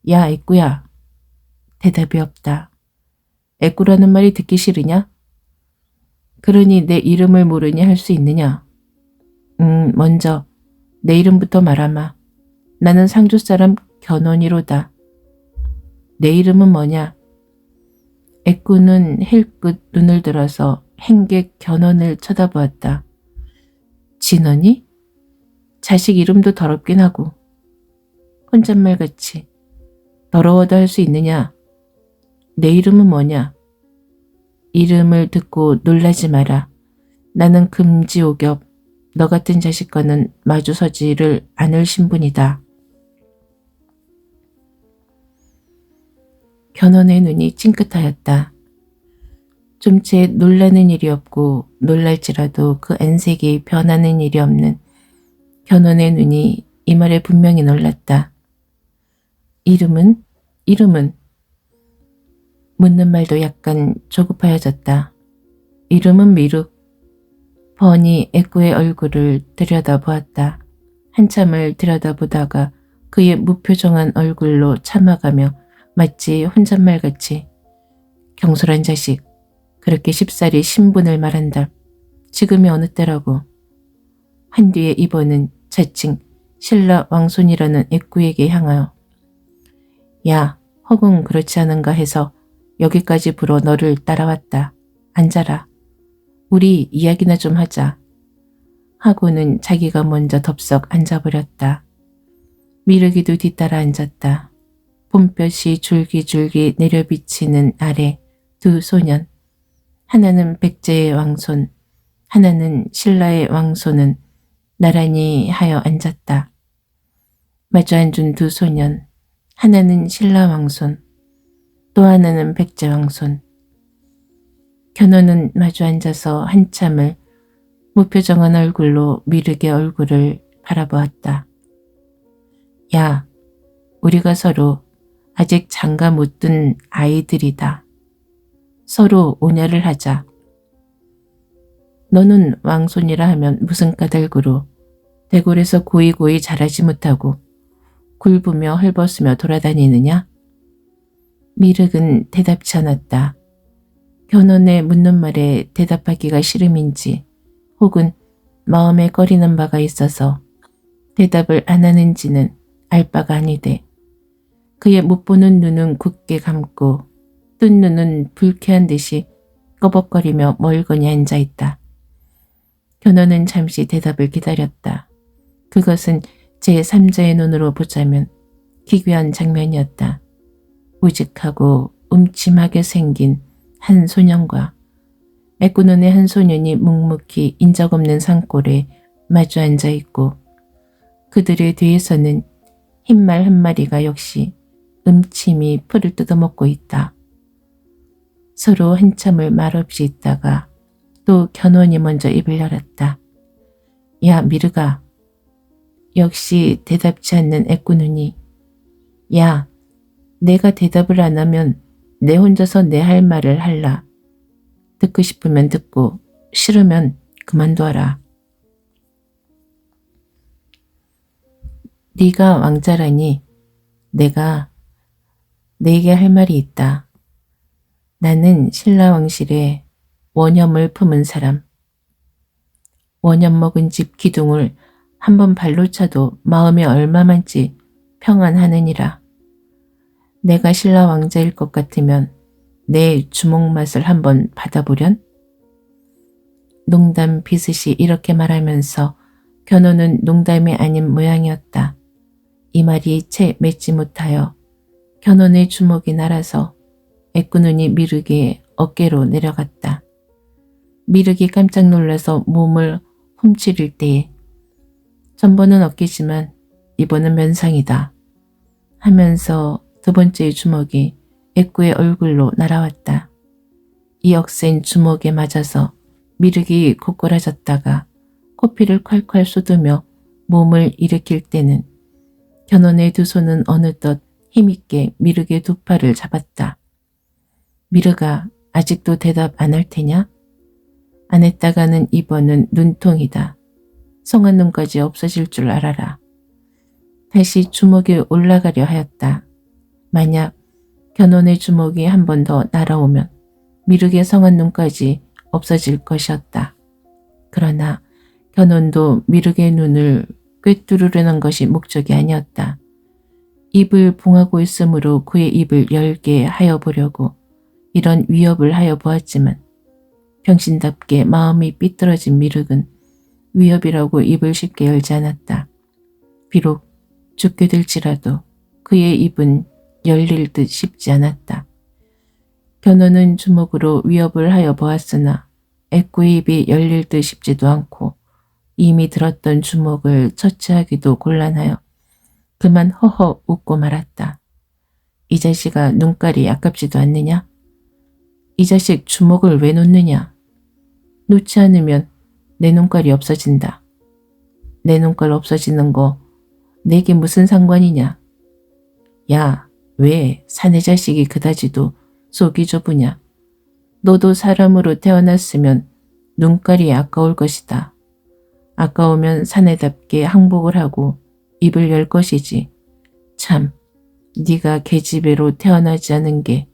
야 애꾸야. 대답이 없다. 애꾸라는 말이 듣기 싫으냐? 그러니 내 이름을 모르니 할 수 있느냐? 먼저 내 이름부터 말하마. 나는 상주 사람 견원이로다. 내 이름은 뭐냐? 애꾸는 힐끗 눈을 들어서 행객 견원을 쳐다보았다. 진원이? 자식 이름도 더럽긴 하고. 혼잣말같이. 더러워도 할 수 있느냐? 내 이름은 뭐냐? 이름을 듣고 놀라지 마라. 나는 금지옥엽, 너 같은 자식과는 마주서지를 않을 신분이다. 견원의 눈이 찡긋하였다. 좀 채 놀라는 일이 없고 놀랄지라도 그 안색이 변하는 일이 없는 견원의 눈이 이 말에 분명히 놀랐다. 이름은? 이름은? 묻는 말도 약간 조급하여졌다. 이름은 미륵. 번이 애꾸의 얼굴을 들여다보았다. 한참을 들여다보다가 그의 무표정한 얼굴로 참아가며 마치 혼잣말같이 경솔한 자식, 그렇게 쉽사리 신분을 말한다. 지금이 어느 때라고. 한 뒤에 이번은 자칭 신라 왕손이라는 애꾸에게 향하여 야, 혹은 그렇지 않은가 해서 여기까지 불어 너를 따라왔다. 앉아라. 우리 이야기나 좀 하자. 하고는 자기가 먼저 덥석 앉아버렸다. 미륵이도 뒤따라 앉았다. 봄볕이 줄기줄기 내려비치는 아래 두 소년. 하나는 백제의 왕손, 하나는 신라의 왕손은 나란히 하여 앉았다. 마주 앉은 두 소년, 하나는 신라 왕손, 또 하나는 백제 왕손. 견훤은 마주 앉아서 한참을 무표정한 얼굴로 미륵의 얼굴을 바라보았다. 야, 우리가 서로 아직 장가 못 든 아이들이다. 서로 오냐를 하자. 너는 왕손이라 하면 무슨 까닭으로 대궐에서 고이고이 자라지 못하고 굴부며 헐벗으며 돌아다니느냐? 미륵은 대답치 않았다. 견훤의 묻는 말에 대답하기가 싫음인지 혹은 마음에 꺼리는 바가 있어서 대답을 안 하는지는 알 바가 아니되 그의 못 보는 눈은 굳게 감고 뜬 눈은 불쾌한 듯이 꺼벅거리며 멀거니 앉아있다. 견훤은 잠시 대답을 기다렸다. 그것은 제3자의 눈으로 보자면 기괴한 장면이었다. 우직하고 음침하게 생긴 한 소년과 애꾸눈의 한 소년이 묵묵히 인적 없는 산골에 마주 앉아 있고 그들의 뒤에서는 흰말 한 마리가 역시 음침히 풀을 뜯어먹고 있다. 서로 한참을 말없이 있다가 또 견원이 먼저 입을 열었다. 야 미르가. 역시 대답지 않는 애꾸눈이 야 내가 대답을 안 하면 내 혼자서 내 할 말을 할라. 듣고 싶으면 듣고 싫으면 그만둬라. 네가 왕자라니 내가 내게 할 말이 있다. 나는 신라왕실에 원염을 품은 사람. 원염 먹은 집 기둥을 한번 발로 차도 마음이 얼마만지 평안하느니라. 내가 신라왕자일 것 같으면 내 주먹맛을 한번 받아보련? 농담 비슷이 이렇게 말하면서 견호는 농담이 아닌 모양이었다. 이 말이 채 맺지 못하여 견원의 주먹이 날아서 애꾸눈이 미륵의 어깨로 내려갔다. 미륵이 깜짝 놀라서 몸을 훔치릴 때에 전번은 어깨지만 이번은 면상이다 하면서 두 번째의 주먹이 애꾸의 얼굴로 날아왔다. 이 억센 주먹에 맞아서 미륵이 고꾸라졌다가 코피를 콸콸 쏟으며 몸을 일으킬 때는 견원의 두 손은 어느덧 힘있게 미륵의 두 팔을 잡았다. 미륵아 아직도 대답 안 할 테냐? 안 했다가는 이번은 눈통이다. 성한 눈까지 없어질 줄 알아라. 다시 주먹이 올라가려 하였다. 만약 견원의 주먹이 한 번 더 날아오면 미륵의 성한 눈까지 없어질 것이었다. 그러나 견원도 미륵의 눈을 꿰뚫으려는 것이 목적이 아니었다. 입을 봉하고 있으므로 그의 입을 열게 하여 보려고 이런 위협을 하여 보았지만 병신답게 마음이 삐뚤어진 미륵은 위협이라고 입을 쉽게 열지 않았다. 비록 죽게 될지라도 그의 입은 열릴 듯 쉽지 않았다. 견원은 주먹으로 위협을 하여 보았으나 애꾸의 입이 열릴 듯 쉽지도 않고 이미 들었던 주먹을 처치하기도 곤란하여 그만 허허 웃고 말았다. 이 자식아 눈깔이 아깝지도 않느냐? 이 자식 주먹을 왜 놓느냐? 놓지 않으면 내 눈깔이 없어진다. 내 눈깔 없어지는 거 내게 무슨 상관이냐? 야, 왜 사내 자식이 그다지도 속이 좁으냐? 너도 사람으로 태어났으면 눈깔이 아까울 것이다. 아까우면 사내답게 항복을 하고 입을 열 것이지. 참, 네가 계집애로 태어나지 않은 게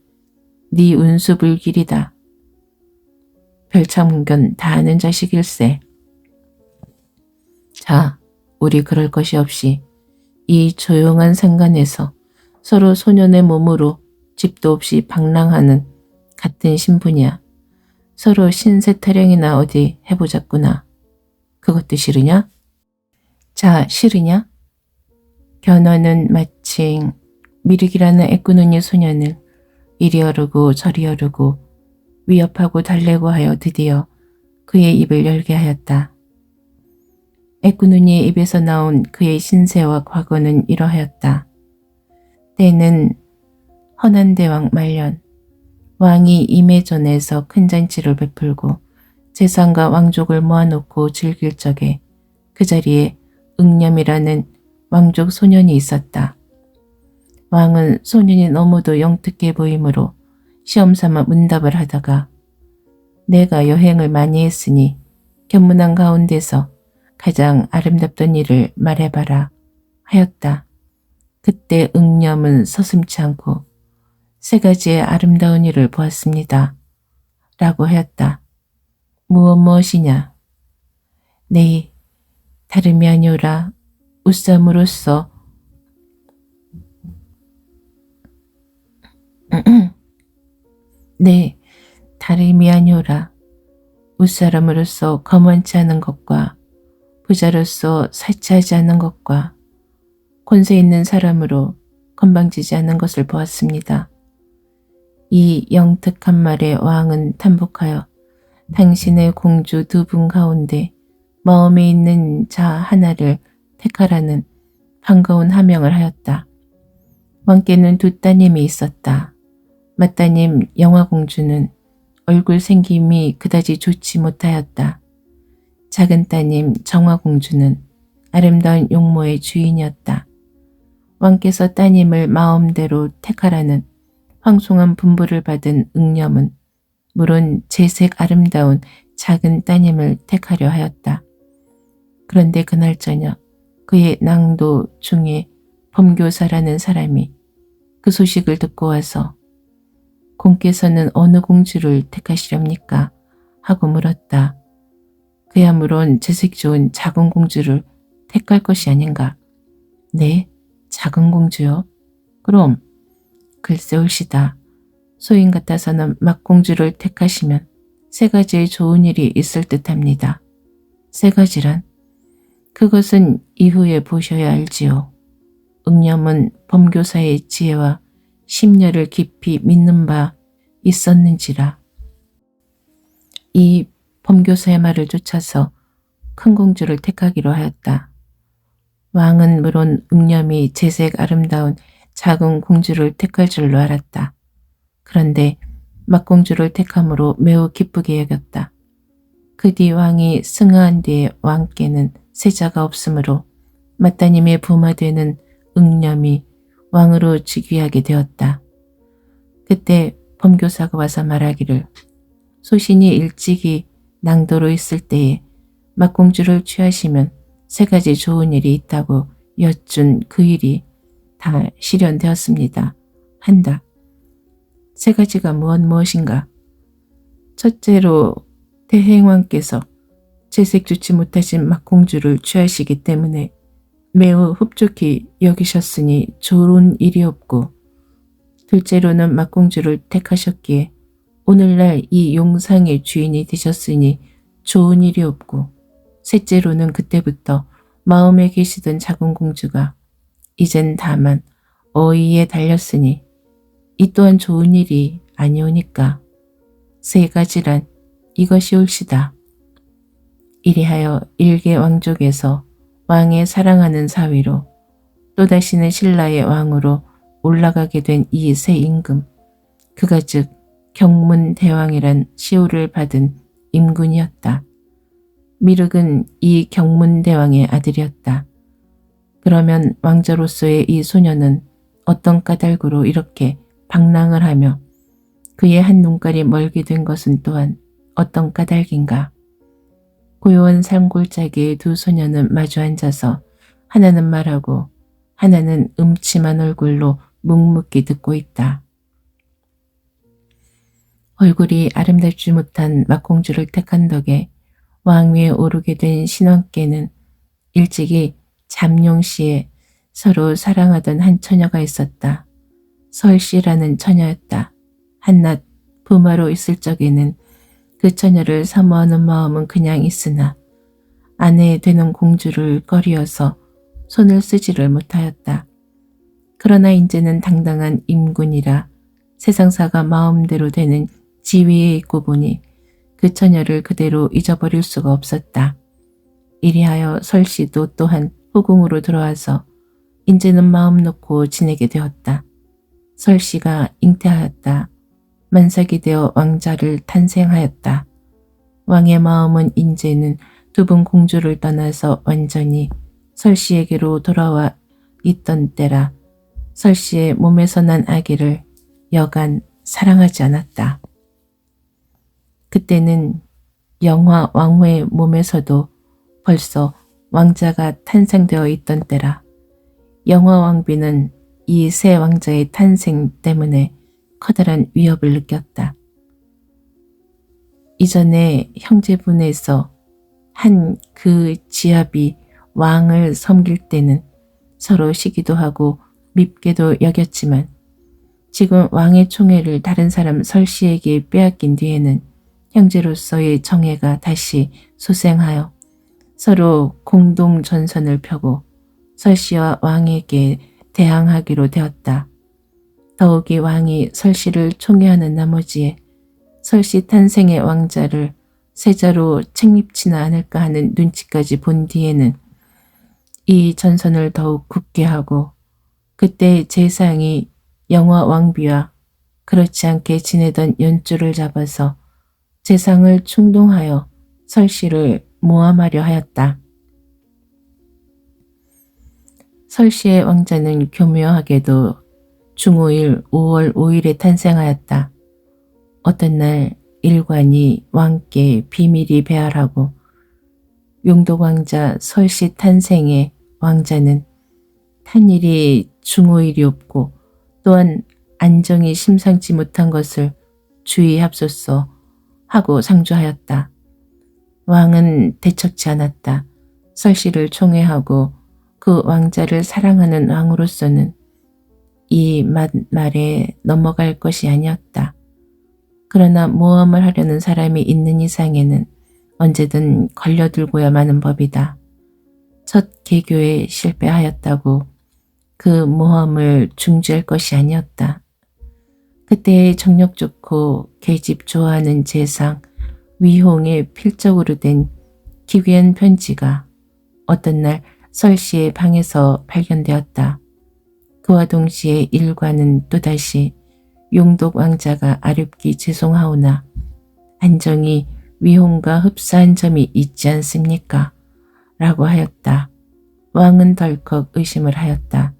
네 운수불길이다. 별참견 다 아는 자식일세. 자, 우리 그럴 것이 없이 이 조용한 상간에서 서로 소년의 몸으로 집도 없이 방랑하는 같은 신분이야. 서로 신세 타령이나 어디 해보자꾸나. 그것도 싫으냐? 자, 싫으냐? 견원은 마침 미륵이라는 애꾸눈이 소년을 이리 어르고 저리 어르고 위협하고 달래고 하여 드디어 그의 입을 열게 하였다. 애꾸눈이의 입에서 나온 그의 신세와 과거는 이러하였다. 때는 헌안대왕 말년, 왕이 임해전에서 큰 잔치를 베풀고 재산과 왕족을 모아놓고 즐길 적에 그 자리에 응념이라는 왕족 소년이 있었다. 왕은 소년이 너무도 영특해 보이므로 시험삼아 문답을 하다가 내가 여행을 많이 했으니 견문한 가운데서 가장 아름답던 일을 말해봐라 하였다. 그때 응념은 서슴지 않고 세 가지의 아름다운 일을 보았습니다. 라고 하였다. 무엇이냐? 네, 다름이 아니오라 웃삼으로써 네, 다름이 아니오라 웃사람으로서 거만치 않은 것과 부자로서 사치하지 않은 것과 권세 있는 사람으로 건방지지 않은 것을 보았습니다. 이 영특한 말에 왕은 탄복하여 당신의 공주 2분 가운데 마음에 있는 자 하나를 택하라는 반가운 하명을 하였다. 왕께는 2 따님이 있었다. 맏따님 영화공주는 얼굴 생김이 그다지 좋지 못하였다. 작은 따님 정화공주는 아름다운 용모의 주인이었다. 왕께서 따님을 마음대로 택하라는 황송한 분부를 받은 응념은 물론 재색 아름다운 작은 따님을 택하려 하였다. 그런데 그날 저녁 그의 낭도 중에 범교사라는 사람이 그 소식을 듣고 와서 공께서는 어느 공주를 택하시렵니까? 하고 물었다. 그야 물론 재색 좋은 작은 공주를 택할 것이 아닌가? 네, 작은 공주요? 그럼 글쎄 옳시다. 소인 같아서는 막공주를 택하시면 3가지의 좋은 일이 있을 듯합니다. 3가지란? 그것은 이후에 보셔야 알지요. 응념은 범교사의 지혜와 심려를 깊이 믿는 바 있었는지라. 이 범교사의 말을 쫓아서 큰 공주를 택하기로 하였다. 왕은 물론 응념이 재색 아름다운 작은 공주를 택할 줄로 알았다. 그런데 막공주를 택함으로 매우 기쁘게 여겼다. 그 뒤 왕이 승하한 뒤에 왕께는 세자가 없으므로 맏따님의 부마되는 응념이 왕으로 즉위하게 되었다. 그때 범교사가 와서 말하기를 소신이 일찍이 낭도로 있을 때에 막공주를 취하시면 3가지 좋은 일이 있다고 여쭌 그 일이 다 실현되었습니다. 한다. 3가지가 무엇인가? 첫째로 대행왕께서 재색 좋지 못하신 막공주를 취하시기 때문에 매우 흡족히 여기셨으니 좋은 일이 없고, 둘째로는 막공주를 택하셨기에 오늘날 이 용상의 주인이 되셨으니 좋은 일이 없고, 셋째로는 그때부터 마음에 계시던 작은 공주가 이젠 다만 어이에 달렸으니 이 또한 좋은 일이 아니오니까 3가지란 이것이 옳시다. 이리하여 일개 왕족에서 왕의 사랑하는 사위로 또다시는 신라의 왕으로 올라가게 된 이 새 임금, 그가 즉 경문대왕이란 시호를 받은 임군이었다. 미륵은 이 경문대왕의 아들이었다. 그러면 왕자로서의 이 소녀는 어떤 까닭으로 이렇게 방랑을 하며 그의 한 눈깔이 멀게 된 것은 또한 어떤 까닭인가? 고요한 산골짜기의 2 소녀는 마주 앉아서 하나는 말하고 하나는 음침한 얼굴로 묵묵히 듣고 있다. 얼굴이 아름답지 못한 막공주를 택한 덕에 왕위에 오르게 된 신왕께는 일찍이 잠룡시에 서로 사랑하던 한 처녀가 있었다. 설씨라는 처녀였다. 한낱 부마로 있을 적에는 그 처녀를 사모하는 마음은 그냥 있으나 아내 되는 공주를 꺼리어서 손을 쓰지를 못하였다. 그러나 이제는 당당한 임군이라 세상사가 마음대로 되는 지위에 있고 보니 그 처녀를 그대로 잊어버릴 수가 없었다. 이리하여 설씨도 또한 후궁으로 들어와서 이제는 마음 놓고 지내게 되었다. 설씨가 잉태하였다. 만삭이 되어 왕자를 탄생하였다. 왕의 마음은 인제는 2분 공주를 떠나서 완전히 설씨에게로 돌아와 있던 때라 설씨의 몸에서 난 아기를 여간 사랑하지 않았다. 그때는 영화 왕후의 몸에서도 벌써 왕자가 탄생되어 있던 때라 영화 왕비는 이 새 왕자의 탄생 때문에 커다란 위협을 느꼈다. 이전에 형제분에서 한 그 지압이 왕을 섬길 때는 서로 시기도 하고 밉게도 여겼지만 지금 왕의 총애를 다른 사람 설씨에게 빼앗긴 뒤에는 형제로서의 정애가 다시 소생하여 서로 공동 전선을 펴고 설씨와 왕에게 대항하기로 되었다. 더욱이 왕이 설씨를 총애하는 나머지에 설씨 탄생의 왕자를 세자로 책립치나 않을까 하는 눈치까지 본 뒤에는 이 전선을 더욱 굳게 하고 그때 재상이 영화 왕비와 그렇지 않게 지내던 연주를 잡아서 재상을 충동하여 설씨를 모함하려 하였다. 설씨의 왕자는 교묘하게도 중호일 5월 5일에 탄생하였다. 어떤 날 일관이 왕께 비밀이 배알하고 용독 왕자 설씨 탄생의 왕자는 탄일이 중호일이 없고 또한 안정이 심상치 못한 것을 주의합소서 하고 상주하였다. 왕은 대척지 않았다. 설씨를 총애하고 그 왕자를 사랑하는 왕으로서는 이 말에 넘어갈 것이 아니었다. 그러나 모험을 하려는 사람이 있는 이상에는 언제든 걸려들고야 마는 법이다. 첫 개교에 실패하였다고 그 모험을 중지할 것이 아니었다. 그때의 정력 좋고 계집 좋아하는 재상 위홍의 필적으로 된 기괴한 편지가 어떤 날 설씨의 방에서 발견되었다. 그와 동시에 일관은 또다시 용독 왕자가 아렵기 죄송하오나 안정이 위홍과 흡사한 점이 있지 않습니까? 라고 하였다. 왕은 덜컥 의심을 하였다.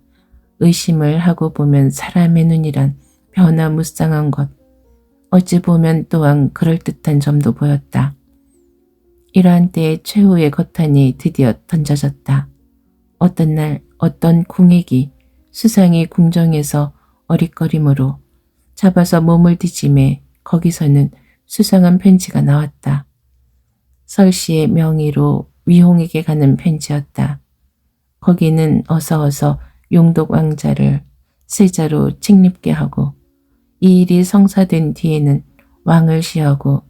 의심을 하고 보면 사람의 눈이란 변화무쌍한 것, 어찌 보면 또한 그럴듯한 점도 보였다. 이러한 때에 최후의 거탄이 드디어 던져졌다. 어떤 날 어떤 궁액이 수상이 궁정에서 어릿거림으로 잡아서 몸을 뒤짐에 거기서는 수상한 편지가 나왔다. 설씨의 명의로 위홍에게 가는 편지였다. 거기는 어서 용독 왕자를 세자로 책립게 하고 이 일이 성사된 뒤에는 왕을 시하고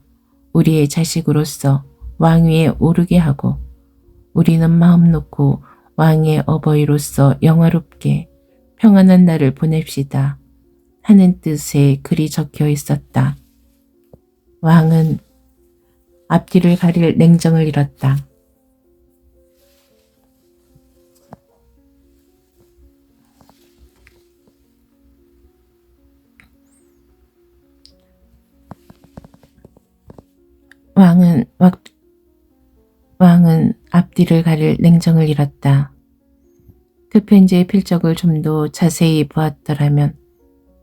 우리의 자식으로서 왕위에 오르게 하고 우리는 마음 놓고 왕의 어버이로서 영화롭게 평안한 날을 보냅시다 하는 뜻의 글이 적혀 있었다. 왕은 앞뒤를 가릴 냉정을 잃었다. 왕은 앞뒤를 가릴 냉정을 잃었다. 그 편지의 필적을 좀 더 자세히 보았더라면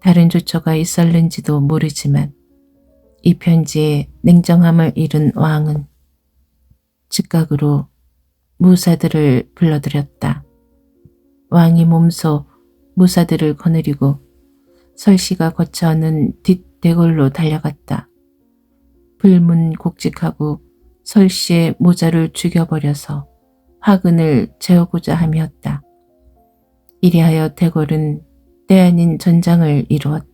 다른 조처가 있었는지도 모르지만 이 편지에 냉정함을 잃은 왕은 즉각으로 무사들을 불러들였다. 왕이 몸소 무사들을 거느리고 설씨가 거쳐오는 뒷대골로 달려갔다. 불문곡직하고 설씨의 모자를 죽여버려서 화근을 재우고자 함이었다. 이리하여 대궐은 때 아닌 전장을 이루었다.